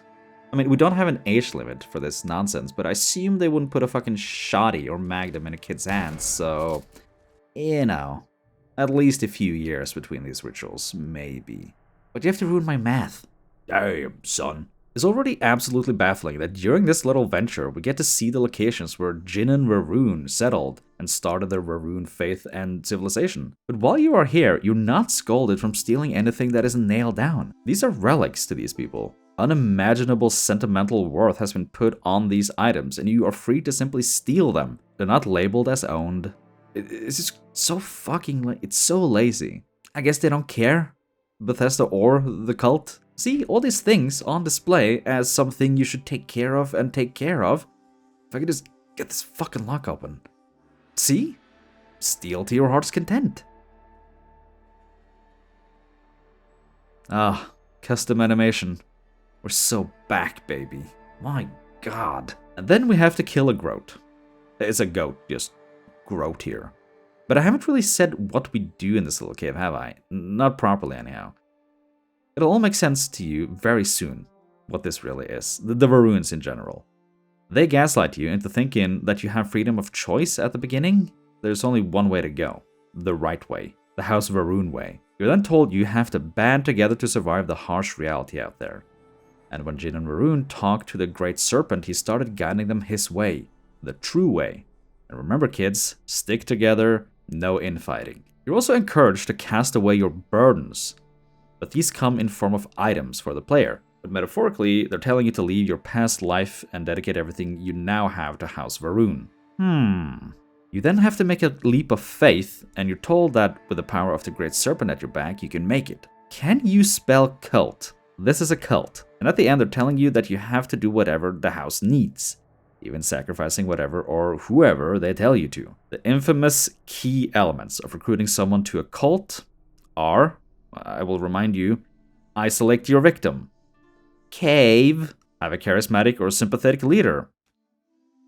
I mean, we don't have an age limit for this nonsense, but I assume they wouldn't put a fucking shotty or magnum in a kid's hands, so, at least a few years between these rituals, maybe. But you have to ruin my math. Damn, son. It's already absolutely baffling that during this little venture, we get to see the locations where Jin and Va'ruun settled and started their Va'ruun faith and civilization. But while you are here, you're not scolded from stealing anything that isn't nailed down. These are relics to these people. Unimaginable sentimental worth has been put on these items, and you are free to simply steal them. They're not labeled as owned. It's just so fucking it's so lazy. I guess they don't care, Bethesda or the cult. See, all these things on display as something you should take care of and take care of. If I could just get this fucking lock open. See? Steal to your heart's content. Ah, custom animation. We're so back, baby. My god. And then we have to kill a goat. It's a goat, just Groat here. But I haven't really said what we do in this little cave, have I? Not properly, anyhow. It'll all make sense to you very soon, what this really is. The Va'ruuns in general. They gaslight you into thinking that you have freedom of choice at the beginning. There's only one way to go. The right way. The House Va'ruun way. You're then told you have to band together to survive the harsh reality out there. And when Jin and Va'ruun talked to the Great Serpent, he started guiding them his way. The true way. And remember kids, stick together, no infighting. You're also encouraged to cast away your burdens. But these come in form of items for the player. But metaphorically, they're telling you to leave your past life and dedicate everything you now have to House Va'ruun. You then have to make a leap of faith, and you're told that with the power of the Great Serpent at your back, you can make it. Can you spell cult? This is a cult. And at the end, they're telling you that you have to do whatever the house needs, even sacrificing whatever or whoever they tell you to. The infamous key elements of recruiting someone to a cult are, I will remind you, isolate your victim. Cave. Have a charismatic or sympathetic leader.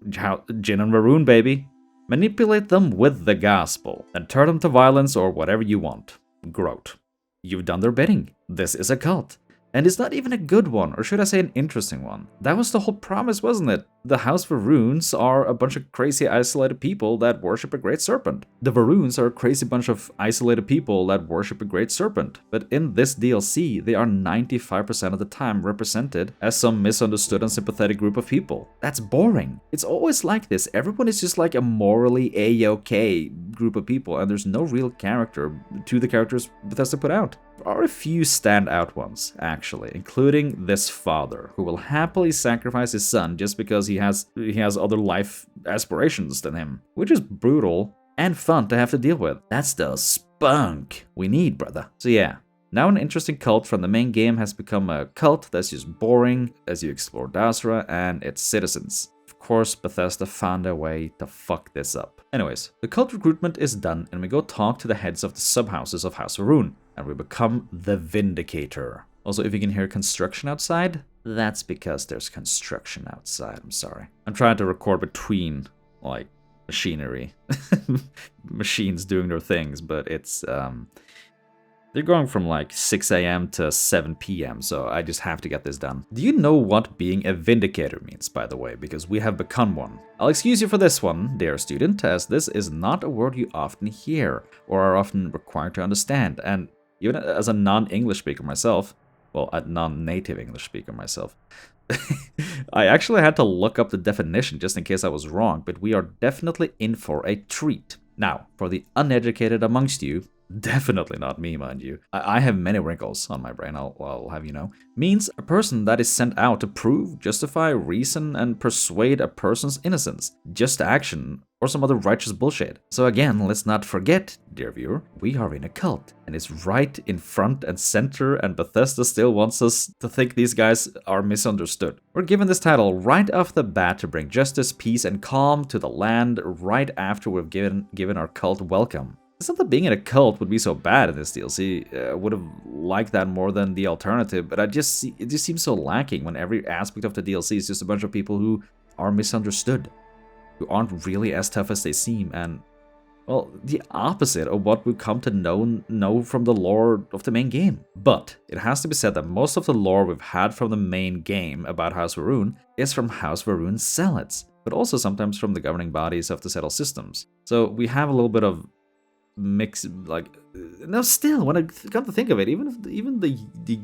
Jin and Va'ruun, baby. Manipulate them with the gospel, and turn them to violence or whatever you want. Grote. You've done their bidding. This is a cult. And it's not even a good one, or should I say an interesting one. That was the whole promise, wasn't it? The House Va'ruuns are a bunch of crazy isolated people that worship a great serpent. The Va'ruuns are a crazy bunch of isolated people that worship a great serpent. But in this DLC, they are 95% of the time represented as some misunderstood and sympathetic group of people. That's boring. It's always like this. Everyone is just like a morally A-OK group of people, and there's no real character to the characters Bethesda put out. There are a few standout ones, actually, including this father, who will happily sacrifice his son just because he has other life aspirations than him, which is brutal and fun to have to deal with. That's the spunk we need, brother. So yeah, now an interesting cult from the main game has become a cult that's just boring as you explore Dazra and its citizens. Of course, Bethesda found a way to fuck this up. Anyways, the cult recruitment is done, and we go talk to the heads of the subhouses of House Va'ruun, and we become the Vindicator. Also, if you can hear construction outside, that's because there's construction outside, I'm sorry. I'm trying to record between, like, machinery. Machines doing their things, but it's, they're going from like 6 a.m. to 7 p.m., so I just have to get this done. Do you know what being a Vindicator means, by the way? Because we have become one. I'll excuse you for this one, dear student, as this is not a word you often hear, or are often required to understand, and even as a non-English speaker myself, well, a non-native English speaker myself, I actually had to look up the definition just in case I was wrong, but we are definitely in for a treat. Now, for the uneducated amongst you, definitely not me, mind you, I have many wrinkles on my brain, I'll have you know, means a person that is sent out to prove, justify, reason, and persuade a person's innocence, just action, or some other righteous bullshit. So again, let's not forget, dear viewer, we are in a cult, and it's right in front and center, and Bethesda still wants us to think these guys are misunderstood. We're given this title right off the bat to bring justice, peace, and calm to the land right after we've given our cult welcome. It's not that being in a cult would be so bad in this DLC. I would have liked that more than the alternative, but it just seems so lacking when every aspect of the DLC is just a bunch of people who are misunderstood, who aren't really as tough as they seem, and, well, the opposite of what we've come to know from the lore of the main game. But it has to be said that most of the lore we've had from the main game about House Va'ruun is from House Va'ruun's zealots, but also sometimes from the governing bodies of the settled systems. So we have a little bit of mix, like, no, still, when I come to think of it, even the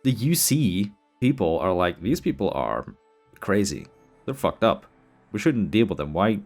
UC people are like, these people are crazy, they're fucked up, we shouldn't deal with them. Why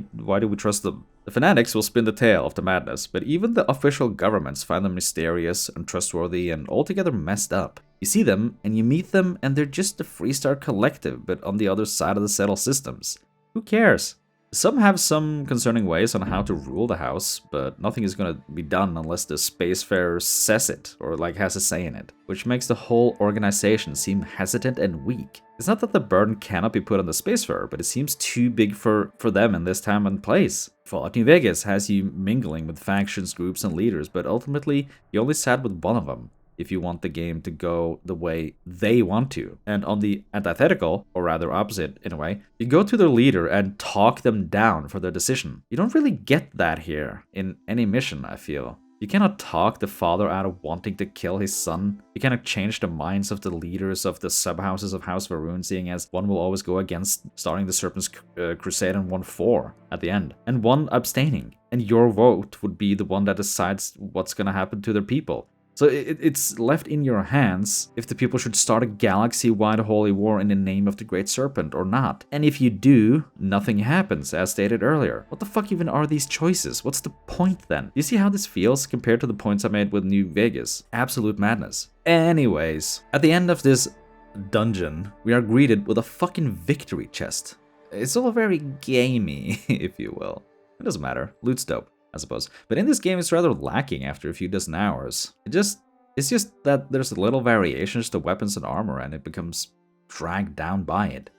do we trust them? The fanatics will spin the tale of the madness, but even the official governments find them mysterious, untrustworthy, and altogether messed up. You see them and you meet them, and they're just a Freestar collective, but on the other side of the settled systems. Who cares? Some have some concerning ways on how to rule the house, but nothing is going to be done unless the Spacefarer says it, or like has a say in it, which makes the whole organization seem hesitant and weak. It's not that the burden cannot be put on the Spacefarer, but it seems too big for them in this time and place. Fallout New Vegas has you mingling with factions, groups, and leaders, but ultimately you only side with one of them if you want the game to go the way they want to. And on the antithetical, or rather opposite in a way, you go to their leader and talk them down for their decision. You don't really get that here in any mission, I feel. You cannot talk the father out of wanting to kill his son. You cannot change the minds of the leaders of the sub-houses of House Va'ruun, seeing as one will always go against starting the Serpent's Crusade and one for at the end, and one abstaining. And your vote would be the one that decides what's gonna happen to their people. So it's left in your hands if the people should start a galaxy-wide holy war in the name of the Great Serpent or not. And if you do, nothing happens, as stated earlier. What the fuck even are these choices? What's the point then? You see how this feels compared to the points I made with New Vegas? Absolute madness. Anyways, at the end of this dungeon, we are greeted with a fucking victory chest. It's all very gamey, if you will. It doesn't matter. Loot's dope, I suppose. But in this game, it's rather lacking after a few dozen hours. It's just that there's little variations to weapons and armor, and it becomes dragged down by it.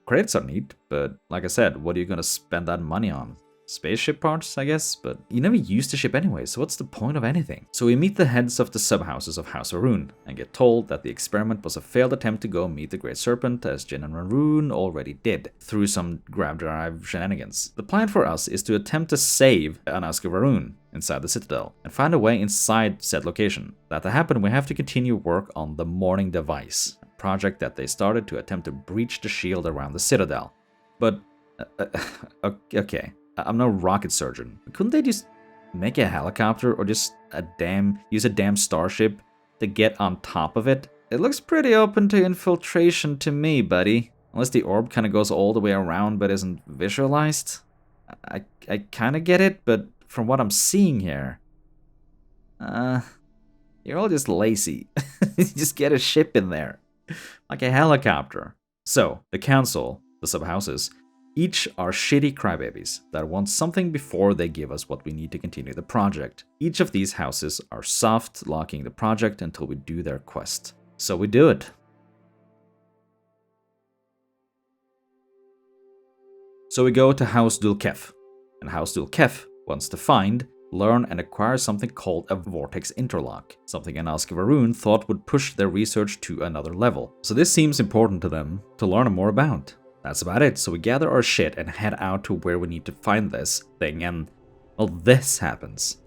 Credits are neat, but like I said, what are you gonna spend that money on? Spaceship parts, I guess, but you never use the ship anyway, so what's the point of anything? So we meet the heads of the sub-houses of House Va'ruun, and get told that the experiment was a failed attempt to go meet the Great Serpent, as Jin and Va'ruun already did, through some grab drive shenanigans. The plan for us is to attempt to save Anasko Va'ruun inside the Citadel, and find a way inside said location. That to happen, we have to continue work on the Morning Device, a project that they started to attempt to breach the shield around the Citadel. But, okay. I'm no rocket surgeon. Couldn't they just make a helicopter or just use a damn starship to get on top of it? It looks pretty open to infiltration to me, buddy. Unless the orb kind of goes all the way around but isn't visualized. I kind of get it, but from what I'm seeing here, you're all just lazy. Just get a ship in there, like a helicopter. So, the council, the sub-houses, each are shitty crybabies that want something before they give us what we need to continue the project. Each of these houses are soft locking the project until we do their quest. So we do it. So we go to House Dul'kehf, and House Dul'kehf wants to find, learn and acquire something called a vortex interlock, something Anasko Va'ruun thought would push their research to another level. So this seems important to them to learn more about. That's about it, so we gather our shit and head out to where we need to find this thing, and, well, this happens.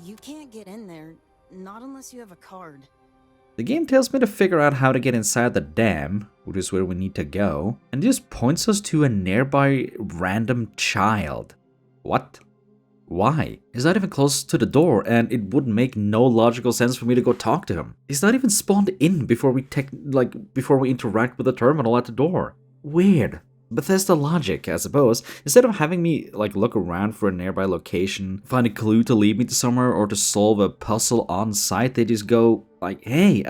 You can't get in there, not unless you have a card. The game tells me to figure out how to get inside the dam, which is where we need to go, and just points us to a nearby random child. What? Why? He's not even close to the door, and it would make no logical sense for me to go talk to him. He's not even spawned in before we interact with the terminal at the door. Weird. Bethesda logic, I suppose. Instead of having me look around for a nearby location, find a clue to lead me to somewhere, or to solve a puzzle on site, they just go hey,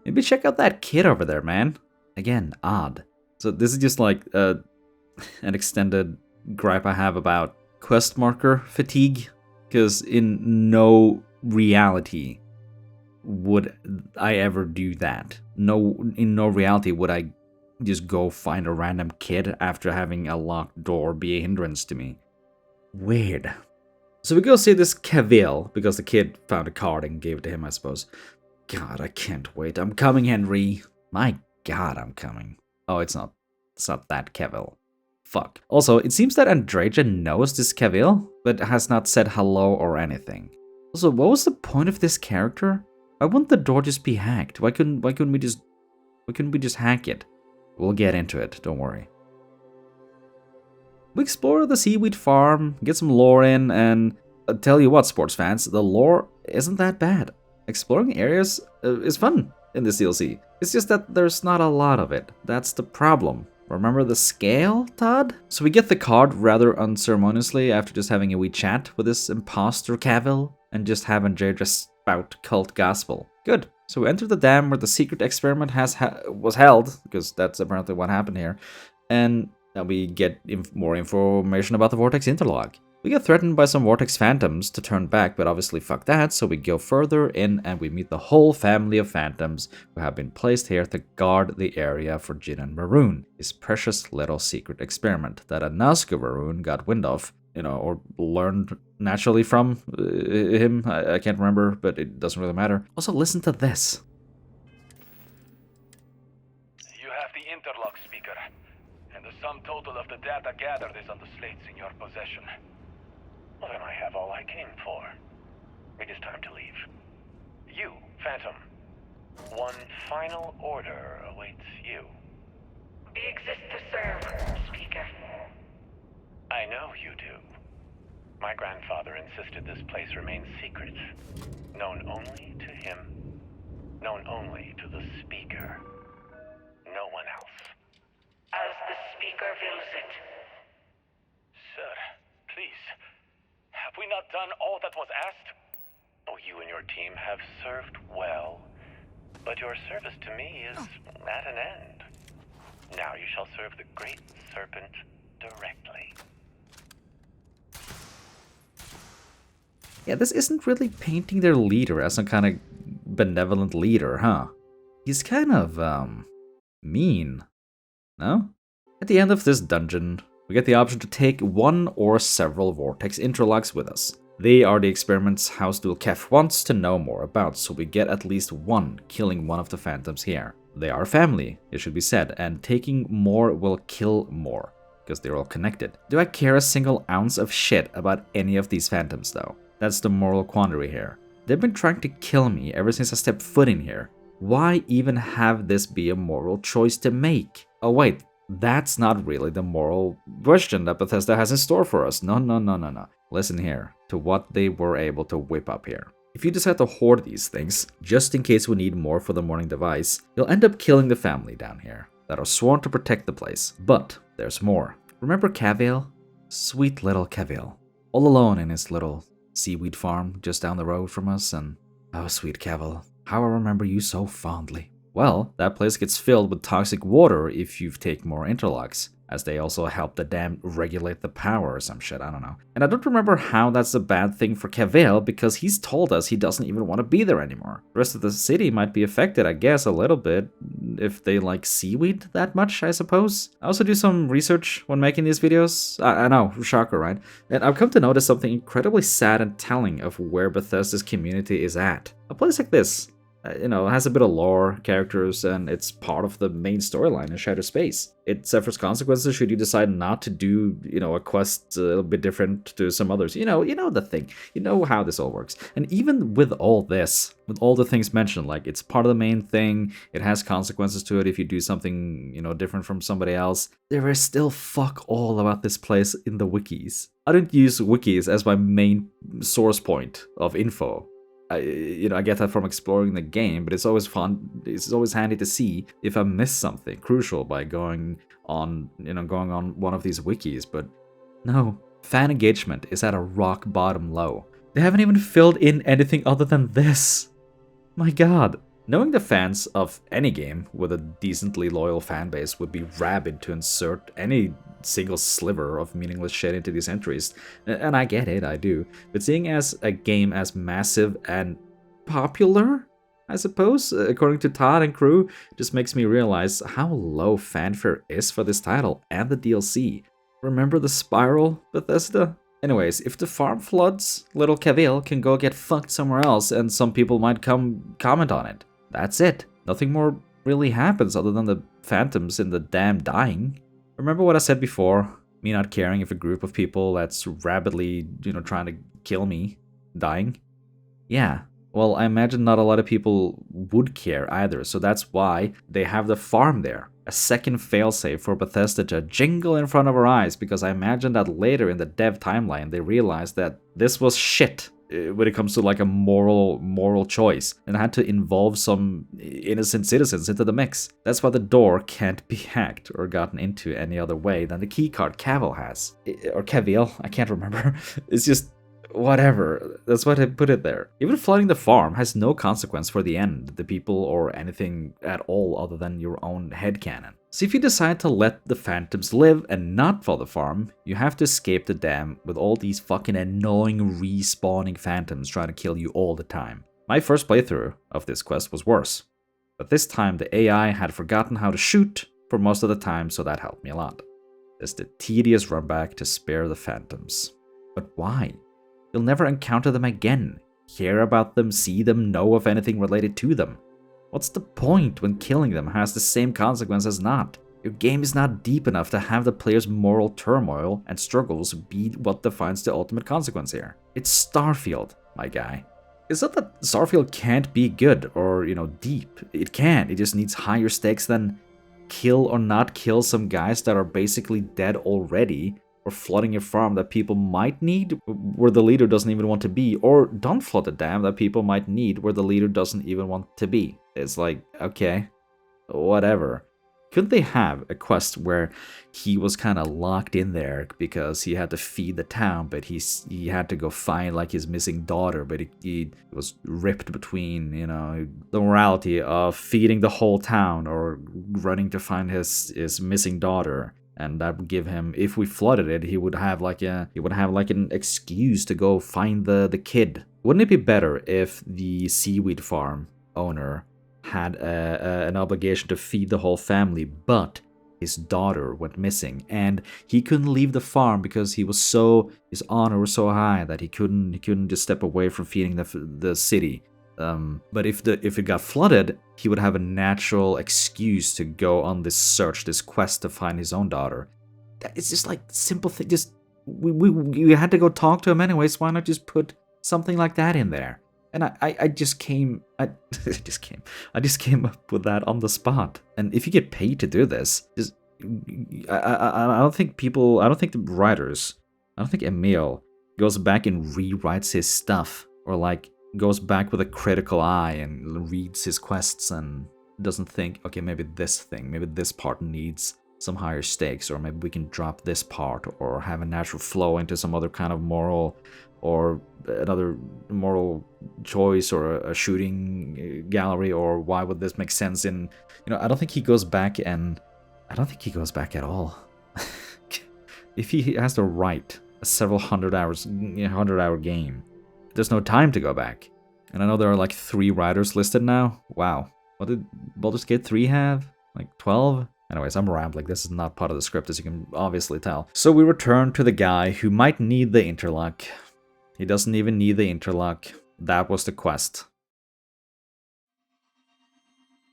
maybe check out that kid over there, man. Again, odd. So this is just an extended gripe I have about quest marker fatigue, because in no reality would I ever do that. In no reality would I just go find a random kid after having a locked door be a hindrance to me. Weird. So we go see this Kevil, because the kid found a card and gave it to him, I suppose. God, I can't wait. I'm coming, Henry. My God, I'm coming. Oh, it's not that Kevil. Fuck. Also, it seems that Andreja knows this Kevil, but has not said hello or anything. Also, what was the point of this character? Why wouldn't the door just be hacked? Why couldn't we just hack it? We'll get into it, don't worry. We explore the seaweed farm, get some lore in, and I'll tell you what, sports fans, the lore isn't that bad. Exploring areas is fun in this DLC. It's just that there's not a lot of it. That's the problem. Remember the scale, Todd? So we get the card rather unceremoniously after just having a wee chat with this imposter Kevil, and just having Jay just spout cult gospel. Good. So we enter the dam where the secret experiment was held, because that's apparently what happened here, and now we get more information about the vortex interlock. We get threatened by some Vortex Phantoms to turn back, but obviously fuck that, so we go further in and we meet the whole family of Phantoms who have been placed here to guard the area for Jin and Maroon, his precious little secret experiment that Anasko Va'ruun got wind of, or learned naturally from him. I can't remember, but it doesn't really matter. Also, listen to this. You have the interlock speaker, and the sum total of the data gathered is on the slates in your possession. Well, then I have all I came for. It is time to leave. You, Phantom. One final order awaits you. We exist to serve, Speaker. I know you do. My grandfather insisted this place remain secret. Known only to him. Known only to the Speaker. No one else. As the Speaker wills it. Sir, please. Have we not done all that was asked? Oh, you and your team have served well. But your service to me is at an end. Now you shall serve the Great Serpent directly. Yeah, this isn't really painting their leader as some kind of benevolent leader, huh? He's kind of, mean. No? At the end of this dungeon, we get the option to take one or several Vortex interlocks with us. They are the experiments House Dul'kehf wants to know more about, so we get at least one, killing one of the Phantoms here. They are family, it should be said, and taking more will kill more, because they're all connected. Do I care a single ounce of shit about any of these Phantoms, though? That's the moral quandary here. They've been trying to kill me ever since I stepped foot in here. Why even have this be a moral choice to make? Oh wait, that's not really the moral question that Bethesda has in store for us. No. Listen here to what they were able to whip up here. If you decide to hoard these things, just in case we need more for the morning device, you'll end up killing the family down here that are sworn to protect the place. But there's more. Remember Cavale? Sweet little Cavale. All alone in his little seaweed farm just down the road from us, and oh, sweet Cavale, how I remember you so fondly. Well, that place gets filled with toxic water if you take more interlocks, as they also help the dam regulate the power or some shit, I don't know. And I don't remember how that's a bad thing for Cavale, because he's told us he doesn't even want to be there anymore. The rest of the city might be affected, I guess, a little bit, if they like seaweed that much, I suppose. I also do some research when making these videos. I know, shocker, right? And I've come to notice something incredibly sad and telling of where Bethesda's community is at. A place like this, it has a bit of lore, characters, and it's part of the main storyline in Shattered Space. It suffers consequences should you decide not to do, a quest a little bit different to some others. You know the thing. You know how this all works. And even with all this, with all the things mentioned, like it's part of the main thing, it has consequences to it if you do something, different from somebody else, there is still fuck all about this place in the wikis. I don't use wikis as my main source point of info. I get that from exploring the game, but it's always fun. It's always handy to see if I miss something crucial by going on one of these wikis. But no, fan engagement is at a rock bottom low. They haven't even filled in anything other than this. My God. Knowing the fans of any game with a decently loyal fan base would be rabid to insert any single sliver of meaningless shit into these entries, and I get it, I do, but seeing as a game as massive and popular, I suppose, according to Todd and crew, just makes me realize how low fanfare is for this title and the DLC. Remember the spiral, Bethesda? Anyways, if the farm floods, little Cavale can go get fucked somewhere else and some people might come comment on it. That's it. Nothing more really happens other than the Phantoms in the dam dying. Remember what I said before? Me not caring if a group of people that's rabidly, trying to kill me, dying? Yeah. Well, I imagine not a lot of people would care either, so that's why they have the farm there. A second failsafe for Bethesda to jingle in front of our eyes, because I imagine that later in the dev timeline they realized that this was shit when it comes to like a moral choice, and had to involve some innocent citizens into the mix. That's why the door can't be hacked or gotten into any other way than the keycard Cavale has. Or Cavale, I can't remember. It's just whatever. That's why I put it there. Even flooding the farm has no consequence for the end, the people, or anything at all other than your own headcanon. So if you decide to let the phantoms live and not follow the farm, you have to escape the dam with all these fucking annoying respawning phantoms trying to kill you all the time. My first playthrough of this quest was worse, but this time the AI had forgotten how to shoot for most of the time, so that helped me a lot. There's the tedious run back to spare the phantoms. But why? You'll never encounter them again, hear about them, see them, know of anything related to them. What's the point when killing them has the same consequence as not? Your game is not deep enough to have the player's moral turmoil and struggles be what defines the ultimate consequence here. It's Starfield, my guy. It's not that Starfield can't be good or, deep. It can. It just needs higher stakes than kill or not kill some guys that are basically dead already, or flooding your farm that people might need where the leader doesn't even want to be, or don't flood the dam that people might need where the leader doesn't even want to be. It's like, okay, whatever. Couldn't they have a quest where he was kind of locked in there because he had to feed the town, but he had to go find like his missing daughter, but he was ripped between, the morality of feeding the whole town or running to find his missing daughter. And that would give him, if we flooded it, he would have like an excuse to go find the kid. Wouldn't it be better if the seaweed farm owner had an obligation to feed the whole family, but his daughter went missing and he couldn't leave the farm because his honor was so high that he couldn't just step away from feeding the city. But if it got flooded, he would have a natural excuse to go on this search, this quest to find his own daughter. It's just like simple thing. Just we had to go talk to him anyways. Why not just put something like that in there? And I just came up with that on the spot. And if you get paid to do this, I don't think the writers, I don't think Emil goes back and rewrites his stuff, or like goes back with a critical eye and reads his quests and doesn't think, okay, maybe this part needs some higher stakes, or maybe we can drop this part, or have a natural flow into some other kind of moral, or another moral choice, or a shooting gallery, or why would this make sense in, I don't think he goes back at all. If he has to write a several 100-hour game, there's no time to go back. And I know there are like 3 writers listed now. Wow. What did Baldur's Gate 3 have? Like 12? Anyways, I'm rambling. This is not part of the script, as you can obviously tell. So we return to the guy who might need the interlock. He doesn't even need the interlock. That was the quest.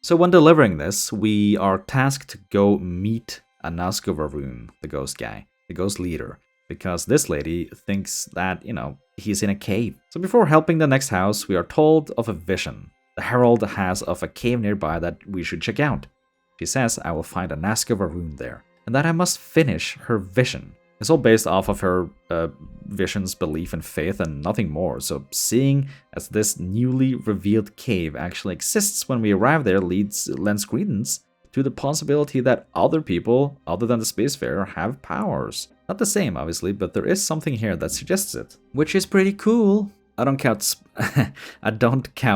So when delivering this, we are tasked to go meet Anasko Va'ruun, the ghost guy, the ghost leader, because this lady thinks that, he's in a cave. So before helping the next house, we are told of a vision the herald has of a cave nearby that we should check out. She says I will find Anasko Va'ruun there, and that I must finish her vision. It's all based off of her vision's belief and faith and nothing more, so seeing as this newly revealed cave actually exists when we arrive there lends credence to the possibility that other people, other than the Spacefarer, have powers. Not the same, obviously, but there is something here that suggests it, which is pretty cool. I don't count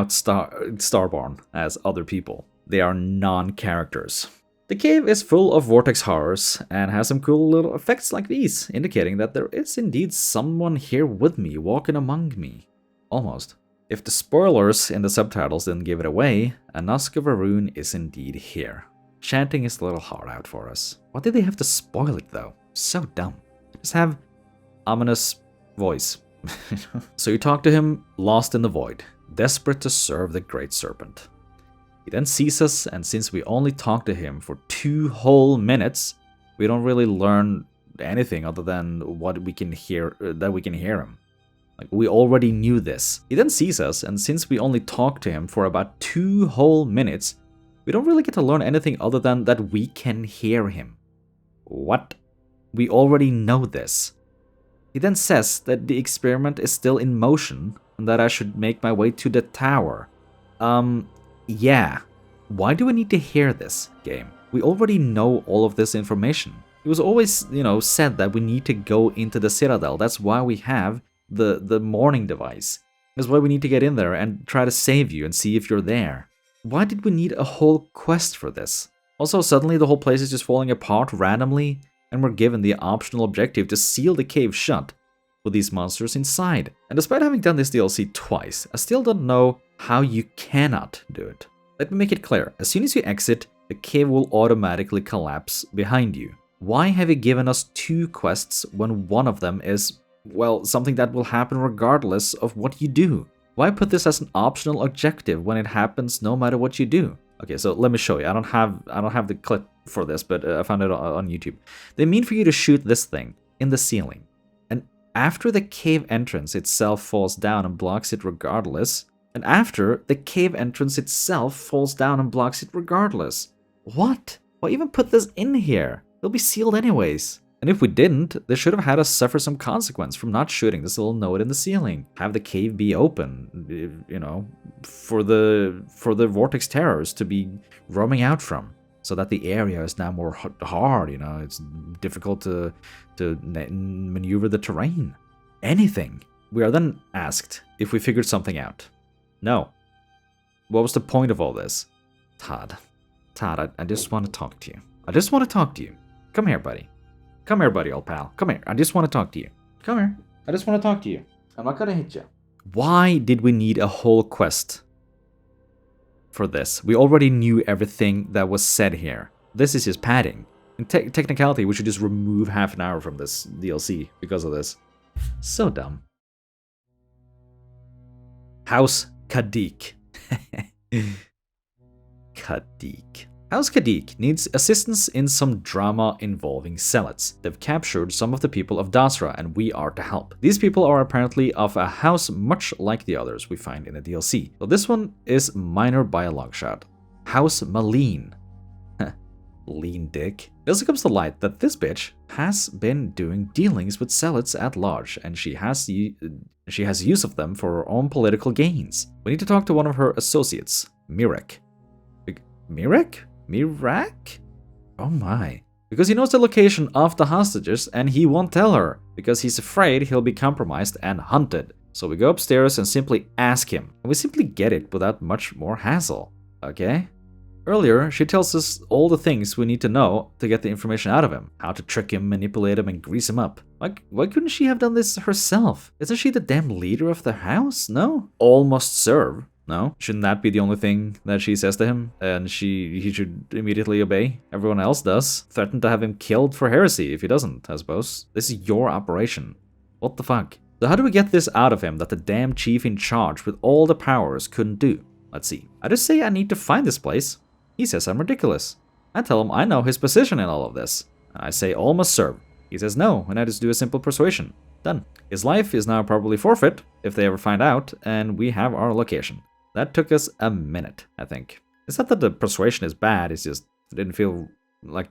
Starborn as other people. They are non-characters. The cave is full of vortex horrors and has some cool little effects like these, indicating that there is indeed someone here with me, walking among me. Almost. If the spoilers in the subtitles didn't give it away, Anasko Va'ruun is indeed here, chanting his little heart out for us. Why did they have to spoil it though? So dumb. Just have ominous voice. So you talk to him, lost in the void, desperate to serve the Great Serpent. He then sees us, and since we only talk to him for 2 whole minutes, we don't really learn anything other than what we can hear, that we can hear him. Like, we already knew this. He then sees us, and since we only talk to him for about 2 whole minutes, we don't really get to learn anything other than that we can hear him. What? We already know this. He then says that the experiment is still in motion, and that I should make my way to the tower. Yeah. Why do we need to hear this, game? We already know all of this information. It was always, said that we need to go into the Citadel. That's why we have the morning device. That's why we need to get in there and try to save you and see if you're there. Why did we need a whole quest for this? Also, suddenly the whole place is just falling apart randomly, and we're given the optional objective to seal the cave shut with these monsters inside. And despite having done this DLC twice, I still don't know how you cannot do it. Let me make it clear. As soon as you exit, the cave will automatically collapse behind you. Why have you given us 2 quests when one of them is, well, something that will happen regardless of what you do? Why put this as an optional objective when it happens no matter what you do? Okay, so let me show you. I don't have the clip for this, but I found it on YouTube. They mean for you to shoot this thing in the ceiling. And after the cave entrance itself falls down and blocks it regardless, and after the cave entrance itself falls down and blocks it regardless. What? Why even put this in here? It'll be sealed anyways. And if we didn't, they should have had us suffer some consequence from not shooting this little note in the ceiling. Have the cave be open, you know, for the vortex terrors to be roaming out from. So that the area is now more hard, you know, it's difficult to maneuver the terrain. Anything. We are then asked if we figured something out. No. What was the point of all this? Todd, I just want to talk to you. I just want to talk to you. Come here, buddy. Come here, buddy, old pal. Come here. I just want to talk to you. Come here. I just want to talk to you. I'm not gonna hit you. Why did we need a whole quest for this? We already knew everything that was said here. This is just padding. In technicality, we should just remove half an hour from this DLC because of this. So dumb. House Kadik. Kadik. House Kadik needs assistance in some drama involving zealots. They've captured some of the people of Dazra, and we are to help. These people are apparently of a house much like the others we find in the DLC. So this one is minor by a long shot. House Malene. Lean dick. It also comes to light that this bitch has been doing dealings with zealots at large, and she has use of them for her own political gains. We need to talk to one of her associates, Mirek. Mirek? Mirak? Oh my. Because he knows the location of the hostages and he won't tell her, because he's afraid he'll be compromised and hunted. So we go upstairs and simply ask him, and we simply get it without much more hassle. Okay? Earlier, she tells us all the things we need to know to get the information out of him. How to trick him, manipulate him, and grease him up. Why couldn't she have done this herself? Isn't she the damn leader of the house? No? All must serve. No? Shouldn't that be the only thing that she says to him? And he should immediately obey? Everyone else does. Threaten to have him killed for heresy if he doesn't, I suppose. This is your operation. What the fuck? So how do we get this out of him that the damn chief in charge with all the powers couldn't do? Let's see. I just say I need to find this place. He says I'm ridiculous. I tell him I know his position in all of this. And I say all must serve. He says no, and I just do a simple persuasion. Done. His life is now probably forfeit if they ever find out, and we have our location. That took us a minute, I think. It's not that the persuasion is bad, it's just it didn't feel like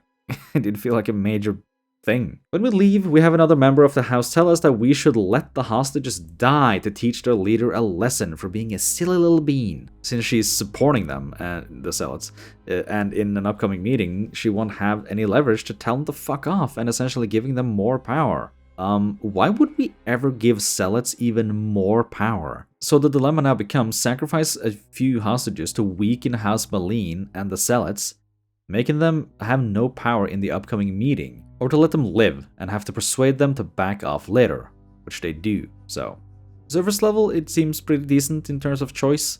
a major thing. When we leave, we have another member of the house tell us that we should let the hostages die to teach their leader a lesson for being a silly little bean. Since she's supporting them, the zealots, and in an upcoming meeting, she won't have any leverage to tell them to fuck off and essentially giving them more power. Why would we ever give zealots even more power? So the dilemma now becomes sacrifice a few hostages to weaken House Malene and the zealots, making them have no power in the upcoming meeting, or to let them live and have to persuade them to back off later, which they do. So, surface level, it seems pretty decent in terms of choice.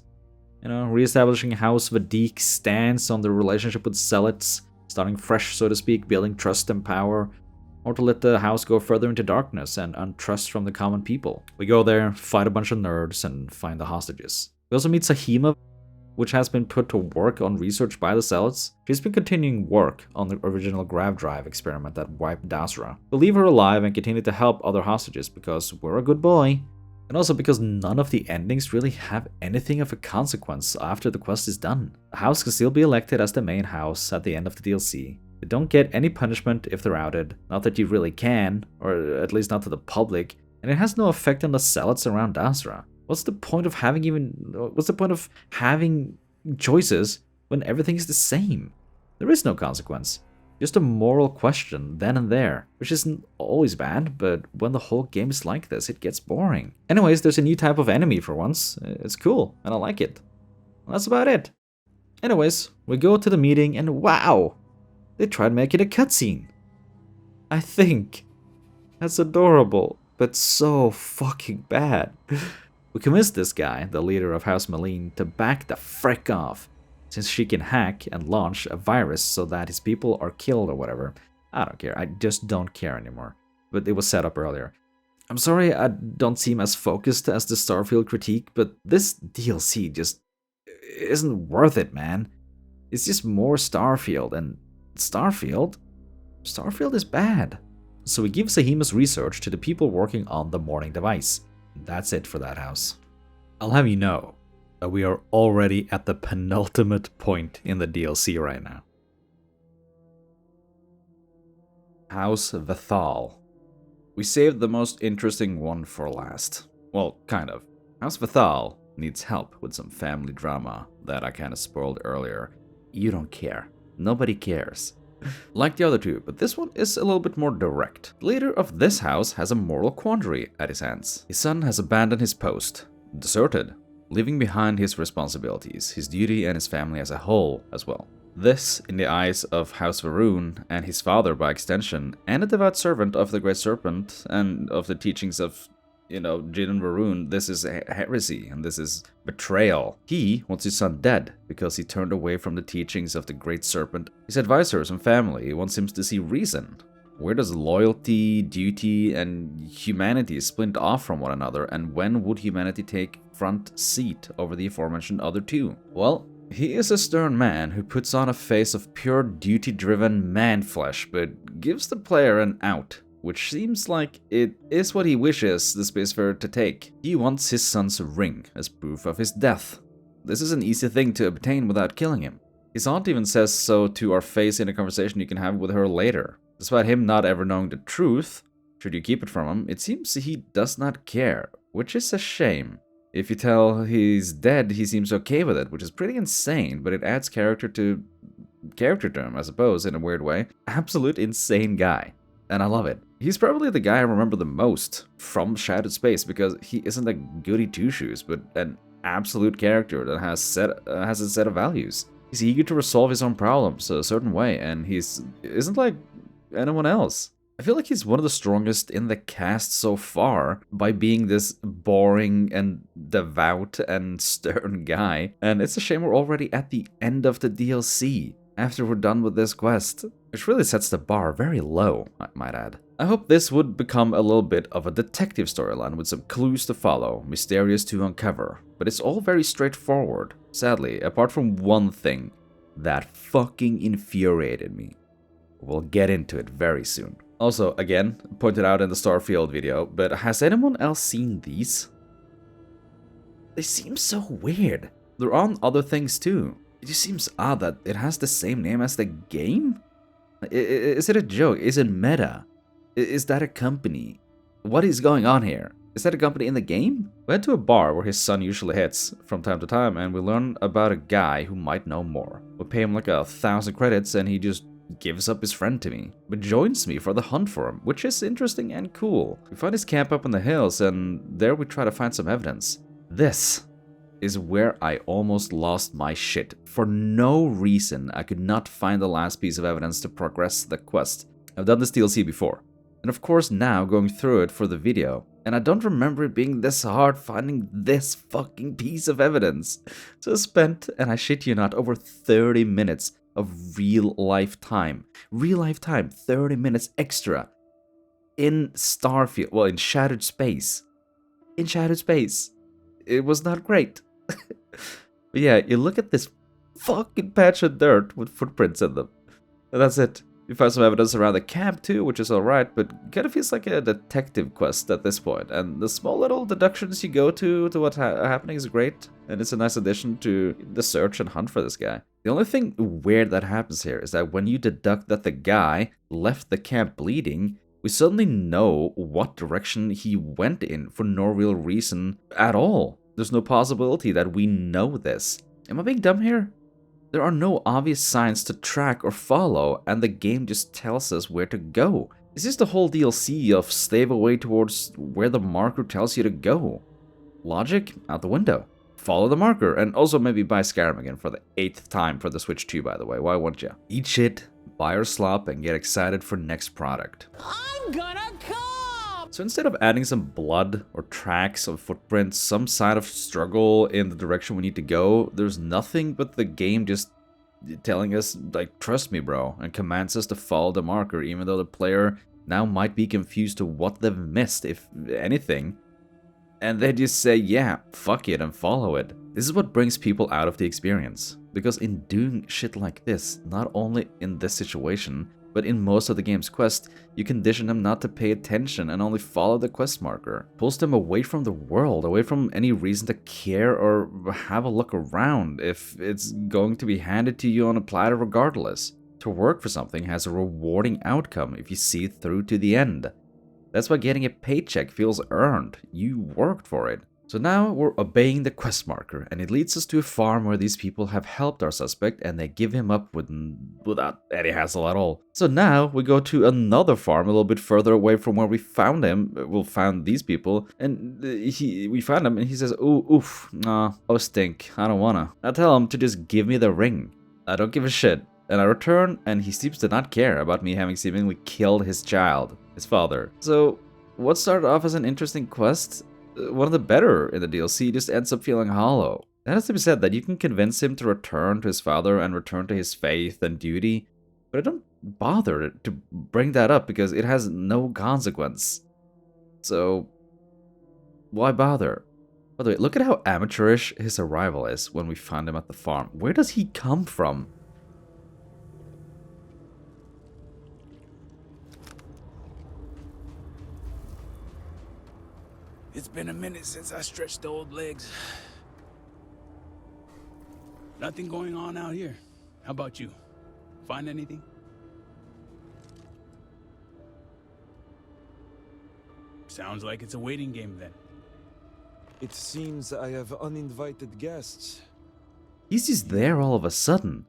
You know, reestablishing House Vadik's stance on the relationship with zealots, starting fresh, so to speak, building trust and power, or to let the house go further into darkness and untrust from the common people. We go there, fight a bunch of nerds, and find the hostages. We also meet Sahima, which has been put to work on research by the zealots. She's been continuing work on the original grav drive experiment that wiped Dazra. We'll leave her alive and continue to help other hostages because we're a good boy. And also because none of the endings really have anything of a consequence after the quest is done. The house can still be elected as the main house at the end of the DLC. They don't get any punishment if they're outed, not that you really can, or at least not to the public, and it has no effect on the zealots around Dazra. What's the point of having choices when everything is the same? There is no consequence. Just a moral question then and there, which isn't always bad, but when the whole game is like this, it gets boring. Anyways, there's a new type of enemy for once. It's cool, and I like it. Well, that's about it. Anyways, we go to the meeting, and wow! they tried making a cutscene. I think that's adorable, but so fucking bad. We convinced this guy, the leader of House Malene, to back the frick off, since she can hack and launch a virus so that his people are killed or whatever. I don't care, I just don't care anymore. But it was set up earlier. I'm sorry I don't seem as focused as the Starfield critique, but this DLC just isn't worth it, man. It's just more Starfield, and Starfield is bad. So we give Sahima's research to the people working on the morning device. That's it for that house. I'll have you know that we are already at the penultimate point in the DLC right now. House Veth'aal. We saved the most interesting one for last. Well, kind of. House Veth'aal needs help with some family drama that I kinda spoiled earlier. You don't care. Nobody cares. Like the other two, but this one is a little bit more direct. The leader of this house has a moral quandary at his hands. His son has abandoned his post, deserted, leaving behind his responsibilities, his duty, and his family as a whole as well. This, in the eyes of House Va'ruun, and his father by extension, and a devout servant of the Great Serpent, and of the teachings of, Jin and Va'ruun, this is heresy, and this is betrayal. He wants his son dead, because he turned away from the teachings of the Great Serpent. His advisors and family wants him to see reason. Where does loyalty, duty, and humanity splint off from one another, and when would humanity take front seat over the aforementioned other two? Well, he is a stern man who puts on a face of pure duty-driven man-flesh, but gives the player an out, which seems like it is what he wishes the Spacefarer to take. He wants his son's ring as proof of his death. This is an easy thing to obtain without killing him. His aunt even says so to our face in a conversation you can have with her later. Despite him not ever knowing the truth, should you keep it from him, it seems he does not care, which is a shame. If you tell he's dead, he seems okay with it, which is pretty insane, but it adds character to him, I suppose, in a weird way. Absolute insane guy. And I love it. He's probably the guy I remember the most from Shattered Space, because he isn't a goody two-shoes, but an absolute character that has a set of values. He's eager to resolve his own problems a certain way, and isn't like anyone else. I feel like he's one of the strongest in the cast so far by being this boring and devout and stern guy, and it's a shame we're already at the end of the DLC after we're done with this quest, which really sets the bar very low, I might add. I hope this would become a little bit of a detective storyline with some clues to follow, mysterious to uncover, but it's all very straightforward, sadly, apart from one thing that fucking infuriated me. We'll get into it very soon. Also, again, pointed out in the Starfield video, but has anyone else seen these? They seem so weird. They're on other things too. It just seems odd that it has the same name as the game? Is it a joke? Is it meta? Is that a company? What is going on here? Is that a company in the game? We went to a bar where his son usually hits from time to time, and we learn about a guy who might know more. We pay him like 1,000 credits and he just gives up his friend to me, but joins me for the hunt for him, which is interesting and cool. We find his camp up in the hills, and there we try to find some evidence. This is where I almost lost my shit. For no reason, I could not find the last piece of evidence to progress the quest. I've done this DLC before, and of course now going through it for the video, and I don't remember it being this hard finding this fucking piece of evidence. So I spent, and I shit you not, over 30 minutes of real life time, 30 minutes extra in Starfield, well, in Shattered Space. It was not great. But yeah, you look at this fucking patch of dirt with footprints in them, and that's it. You find some evidence around the camp too, which is alright, but kind of feels like a detective quest at this point. And the small little deductions you go to what's happening is great, and it's a nice addition to the search and hunt for this guy. The only thing weird that happens here is that when you deduct that the guy left the camp bleeding, we suddenly know what direction he went in for no real reason at all. There's no possibility that we know this. Am I being dumb here? There are no obvious signs to track or follow, and the game just tells us where to go. Is this the whole DLC of stave away towards where the marker tells you to go? Logic out the window. Follow the marker, and also maybe buy Skyrim again for the 8th time for the Switch 2, by the way. Why wouldn't you? Eat shit, buy or slop, and get excited for next product. I'm gonna come! So instead of adding some blood or tracks of footprints, some sign of struggle in the direction we need to go, there's nothing but the game just telling us, like, trust me, bro, and commands us to follow the marker, even though the player now might be confused to what they've missed, if anything. And they just say, yeah, fuck it, and follow it. This is what brings people out of the experience. Because in doing shit like this, not only in this situation, but in most of the game's quests, you condition them not to pay attention and only follow the quest marker. Pulls them away from the world, away from any reason to care or have a look around if it's going to be handed to you on a platter regardless. To work for something has a rewarding outcome if you see it through to the end. That's why getting a paycheck feels earned. You worked for it. So now we're obeying the quest marker, and it leads us to a farm where these people have helped our suspect and they give him up without any hassle at all. So now we go to another farm a little bit further away from where we found him. We found these people, and we found him, and he says, ooh, oof, nah, oh stink, I don't wanna. I tell him to just give me the ring. I don't give a shit. And I return, and he seems to not care about me having seemingly killed his child, his father. So what started off as an interesting quest, one of the better in the DLC, just ends up feeling hollow. It has to be said that you can convince him to return to his father and return to his faith and duty, but I don't bother to bring that up because it has no consequence. So why bother? By the way, look at how amateurish his arrival is when we find him at the farm. Where does he come from? It's been a minute since I stretched the old legs. Nothing going on out here. How about you? Find anything? Sounds like it's a waiting game then. It seems I have uninvited guests. He's just there all of a sudden.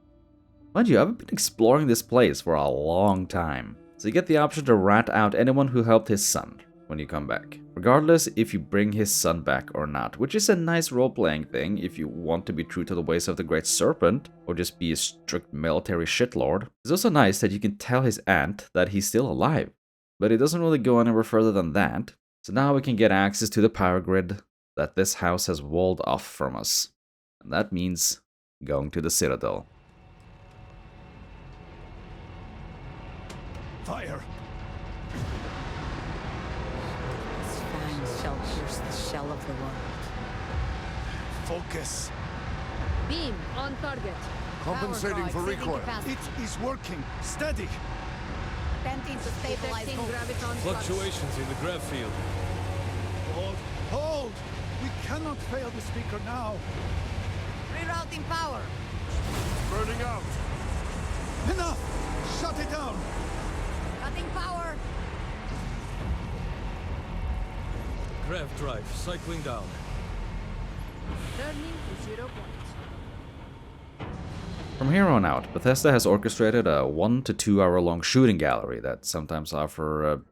Mind you, I've been exploring this place for a long time. So you get the option to rat out anyone who helped his son when you come back, regardless if you bring his son back or not, which is a nice role-playing thing if you want to be true to the ways of the Great Serpent, or just be a strict military shitlord. It's also nice that you can tell his aunt that he's still alive, but it doesn't really go anywhere further than that. So now we can get access to the power grid that this house has walled off from us, and that means going to the Citadel. Fire! Shall pierce the shell of the world. Focus. Beam on target. Compensating for recoil. It is working. Steady. Attempting to stabilize graviton. Fluctuations in the grav field. Hold. Hold! We cannot fail the speaker now. Rerouting power. Burning out. Enough! Shut it down! Cutting power. Grav drive cycling down. Turning to 0 point. From here on out, Bethesda has orchestrated a 1 to 2 hour long shooting gallery that sometimes offer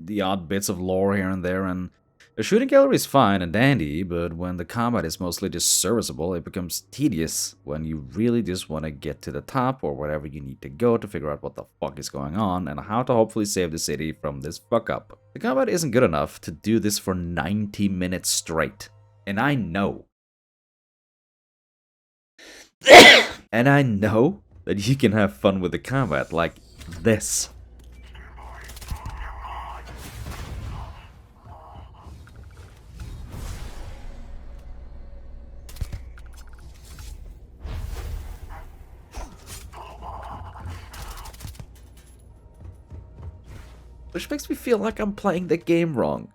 the odd bits of lore here and there, and the shooting gallery is fine and dandy, but when the combat is mostly just serviceable, it becomes tedious when you really just want to get to the top or wherever you need to go to figure out what the fuck is going on and how to hopefully save the city from this fuck up. The combat isn't good enough to do this for 90 minutes straight, and I know. And I know that you can have fun with the combat like this. Which makes me feel like I'm playing the game wrong.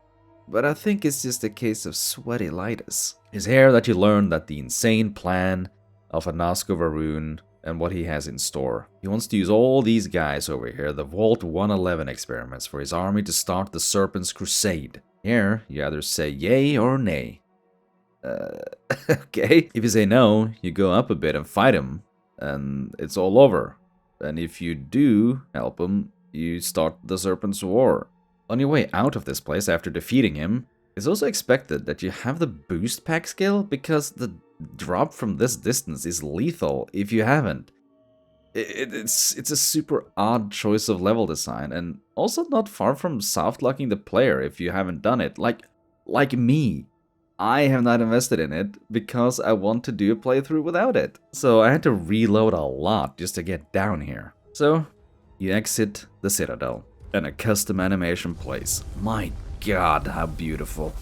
But I think it's just a case of sweaty-litis. It's here that you learn that the insane plan of Anasko Va'ruun and what he has in store. He wants to use all these guys over here, the Vault 111 experiments, for his army to start the Serpent's Crusade. Here, you either say yay or nay. Okay. If you say no, you go up a bit and fight him, and it's all over. And if you do help him, you start the Serpent's War. On your way out of this place after defeating him, it's also expected that you have the boost pack skill, because the drop from this distance is lethal if you haven't. It's a super odd choice of level design, and also not far from soft-locking the player if you haven't done it. Like me, I have not invested in it because I want to do a playthrough without it. So I had to reload a lot just to get down here. So you exit the Citadel, and a custom animation plays. My God, how beautiful.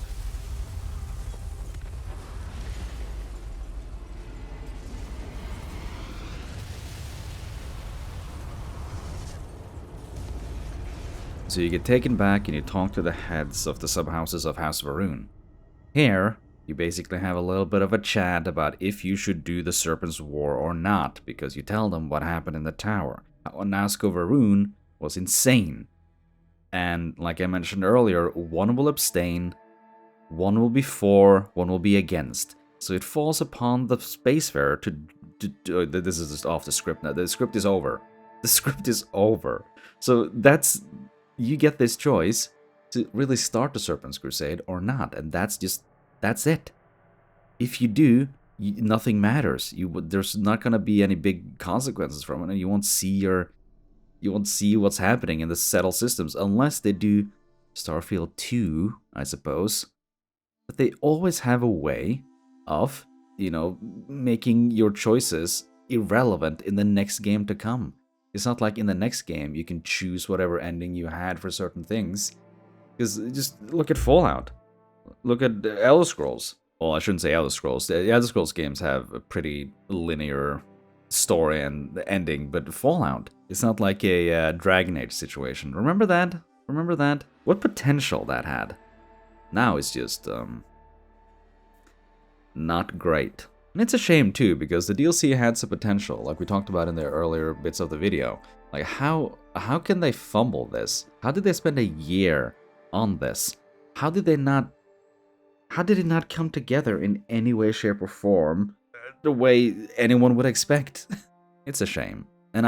So you get taken back and you talk to the heads of the subhouses of House Va'ruun. Here, you basically have a little bit of a chat about if you should do the Serpent's War or not, because you tell them what happened in the tower. How Anasko Va'ruun was insane. And like I mentioned earlier, one will abstain, one will be for, one will be against. So it falls upon the Spacefarer to this is just off the script now. The script is over. The script is over. So you get this choice to really start the Serpent's Crusade or not, and that's it. If you do, nothing matters. There's not gonna be any big consequences from it, and you won't see what's happening in the settled systems unless they do Starfield 2, I suppose. But they always have a way of, making your choices irrelevant in the next game to come. It's not like in the next game you can choose whatever ending you had for certain things. Because just look at Fallout. Look at Elder Scrolls. Well, I shouldn't say Elder Scrolls. The Elder Scrolls games have a pretty linear story and ending, but Fallout, it's not like a Dragon Age situation. Remember that? Remember that? What potential that had. Now it's just, not great. And it's a shame too, because the DLC had some potential, like we talked about in the earlier bits of the video. Like, how can they fumble this? How did they spend a year on this? How did it not come together in any way, shape, or form the way anyone would expect? It's a shame. And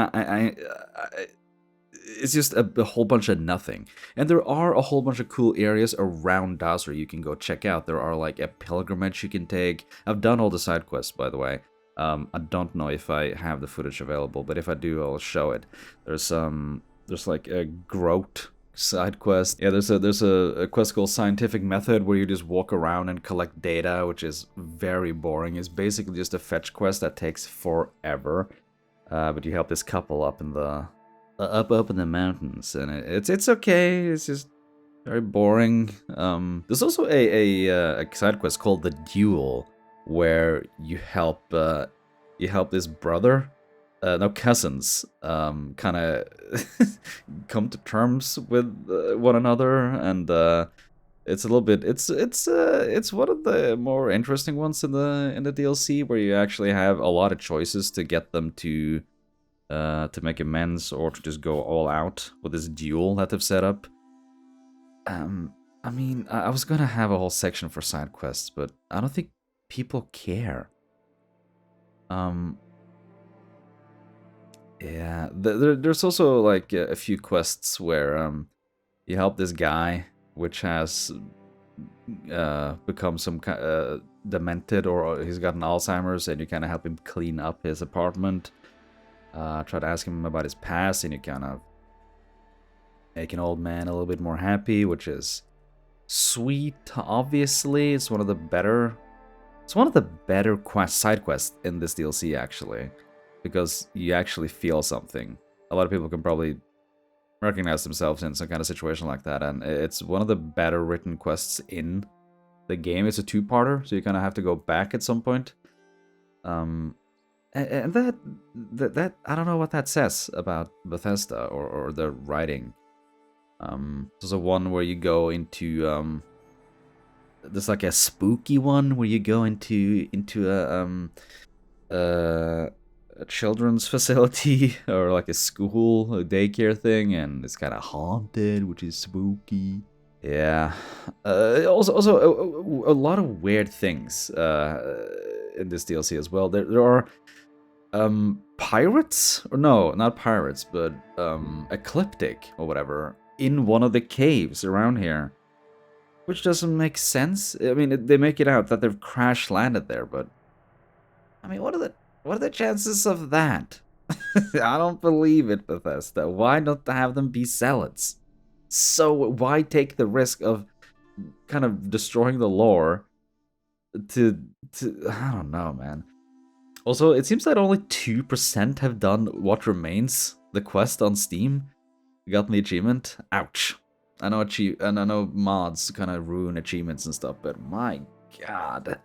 it's just a whole bunch of nothing. And there are a whole bunch of cool areas around Dazra you can go check out. There are like a pilgrimage you can take. I've done all the side quests, by the way. I don't know if I have the footage available, but if I do, I'll show it. There's like a Groat side quest. Yeah, there's a quest called Scientific Method where you just walk around and collect data, which is very boring. It's basically just a fetch quest that takes forever. But you help this couple up in the up in the mountains, and it's okay. It's just very boring. There's also a side quest called the Duel, where you help this brother, cousins, kind of come to terms with one another, and it's a little bit. It's one of the more interesting ones in the DLC, where you actually have a lot of choices to get them to make amends or to just go all out with this duel that they've set up. I mean, I was gonna have a whole section for side quests, but I don't think people care. Yeah, there's also like a few quests where you help this guy, which has become some demented, or he's gotten Alzheimer's, and you kind of help him clean up his apartment. Try to ask him about his past, and you kind of make an old man a little bit more happy, which is sweet. Obviously, it's one of the better side quests in this DLC, actually, because you actually feel something. A lot of people can probably recognize themselves in some kind of situation like that, and it's one of the better written quests in the game. It's a two-parter, so you kind of have to go back at some point. And that I don't know what that says about Bethesda or the writing. There's a one where you go into there's like a spooky one where you go into a children's facility or like a school, a daycare thing, and it's kind of haunted, which is spooky. Yeah. Also a lot of weird things in this DLC as well. There are pirates, or no, not pirates, but ecliptic or whatever in one of the caves around here, which doesn't make sense. I mean, they make it out that they've crash landed there, but I mean, what are the chances of that? I don't believe it, Bethesda. Why not have them be zealots? So why take the risk of kind of destroying the lore to I don't know, man. Also, it seems that only 2% have done What Remains, the quest on Steam. Got the achievement. Ouch. I know mods kind of ruin achievements and stuff, but my god.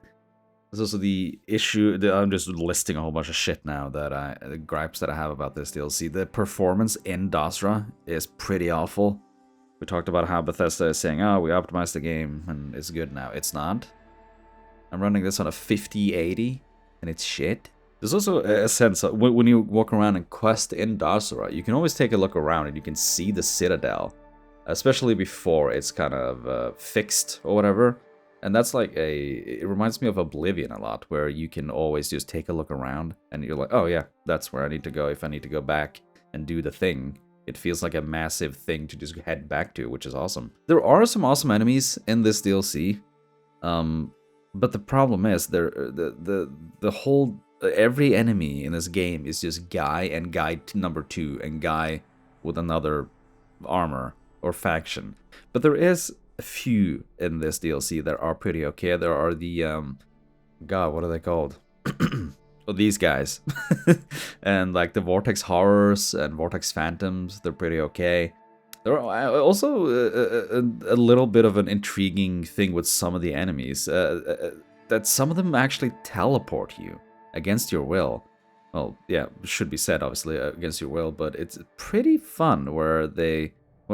There's also the issue that I'm just listing a whole bunch of shit now that the gripes that I have about this DLC. The performance in Dazra is pretty awful. We talked about how Bethesda is saying, oh, we optimized the game and it's good now. It's not. I'm running this on a 5080 and it's shit. There's also a sense of when you walk around and quest in Dazra, you can always take a look around and you can see the Citadel, especially before it's kind of fixed or whatever. And that's like it reminds me of Oblivion a lot, where you can always just take a look around and you're like, oh yeah, that's where I need to go if I need to go back and do the thing. It feels like a massive thing to just head back to, which is awesome. There are some awesome enemies in this DLC, but the problem is the whole every enemy in this game is just guy and guy number 2 and guy with another armor or faction. But there is a few in this DLC that are pretty okay. There are the God, what are they called? Well, these guys. And like the Vortex Horrors and Vortex Phantoms, they're pretty okay. There are also a little bit of an intriguing thing with some of the enemies, that some of them actually teleport you against your will. Well, yeah, should be said, obviously, against your will, but it's pretty fun where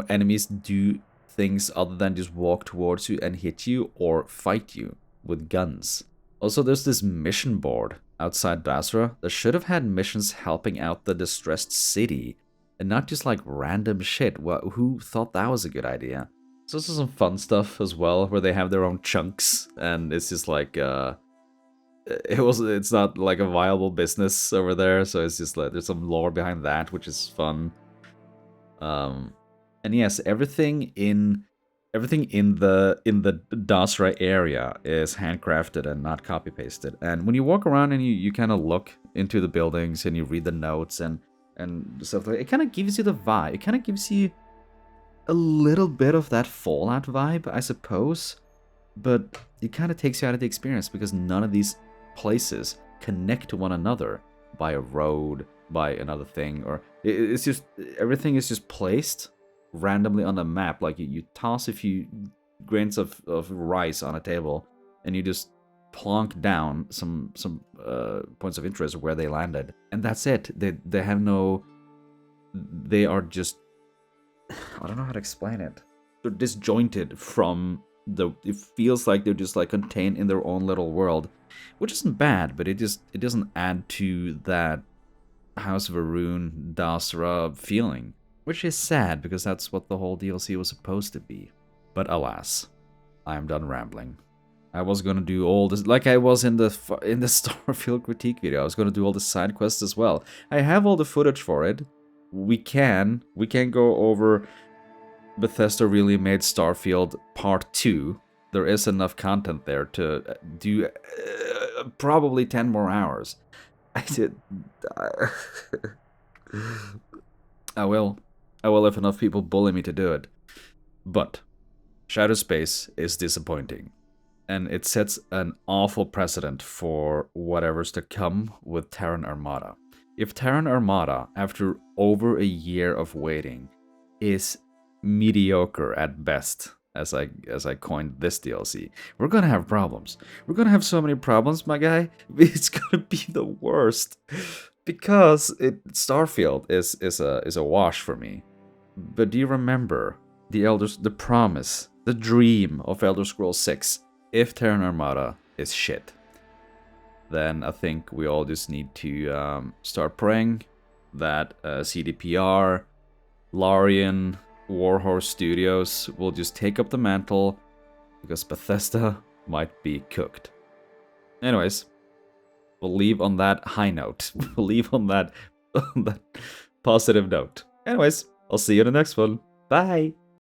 enemies do things other than just walk towards you and hit you or fight you with guns. Also, there's this mission board outside Dazra that should have had missions helping out the distressed city and not just like random shit. Who thought that was a good idea? There's also some fun stuff as well where they have their own chunks and it's just like it's not like a viable business over there, so it's just like there's some lore behind that, which is fun. And yes, everything in the Dazra area is handcrafted and not copy pasted. And when you walk around and you kind of look into the buildings and you read the notes and stuff like that, it kind of gives you the vibe. It kind of gives you a little bit of that Fallout vibe, I suppose, but it kind of takes you out of the experience because none of these places connect to one another by a road, by another thing, or it's just everything is just placed randomly on the map. Like you toss a few grains of rice on a table and you just plonk down some points of interest where they landed, and that's it. They have no, they are just, I don't know how to explain it. They're disjointed from it feels like they're just like contained in their own little world, which isn't bad, but it doesn't add to that House of Va'ruun Dazra feeling, which is sad because that's what the whole DLC was supposed to be. But alas, I am done rambling. I was gonna do all this, like I was in the Starfield critique video. I was gonna do all the side quests as well. I have all the footage for it. We can go over Bethesda really made Starfield Part 2. There is enough content there to do probably 10 more hours. I will if enough people bully me to do it. But Shadow Space is disappointing. And it sets an awful precedent for whatever's to come with Terran Armada. If Terran Armada, after over a year of waiting, is mediocre at best, as I coined this DLC, we're gonna have problems. We're gonna have so many problems, my guy. It's gonna be the worst. Because Starfield is a wash for me. But do you remember the promise, the dream of Elder Scrolls 6? If Terran Armada is shit, then I think we all just need to start praying that CDPR, Larian, Warhorse Studios will just take up the mantle, because Bethesda might be cooked. Anyways, we'll leave on that high note. We'll leave on that positive note. Anyways, I'll see you in the next one. Bye!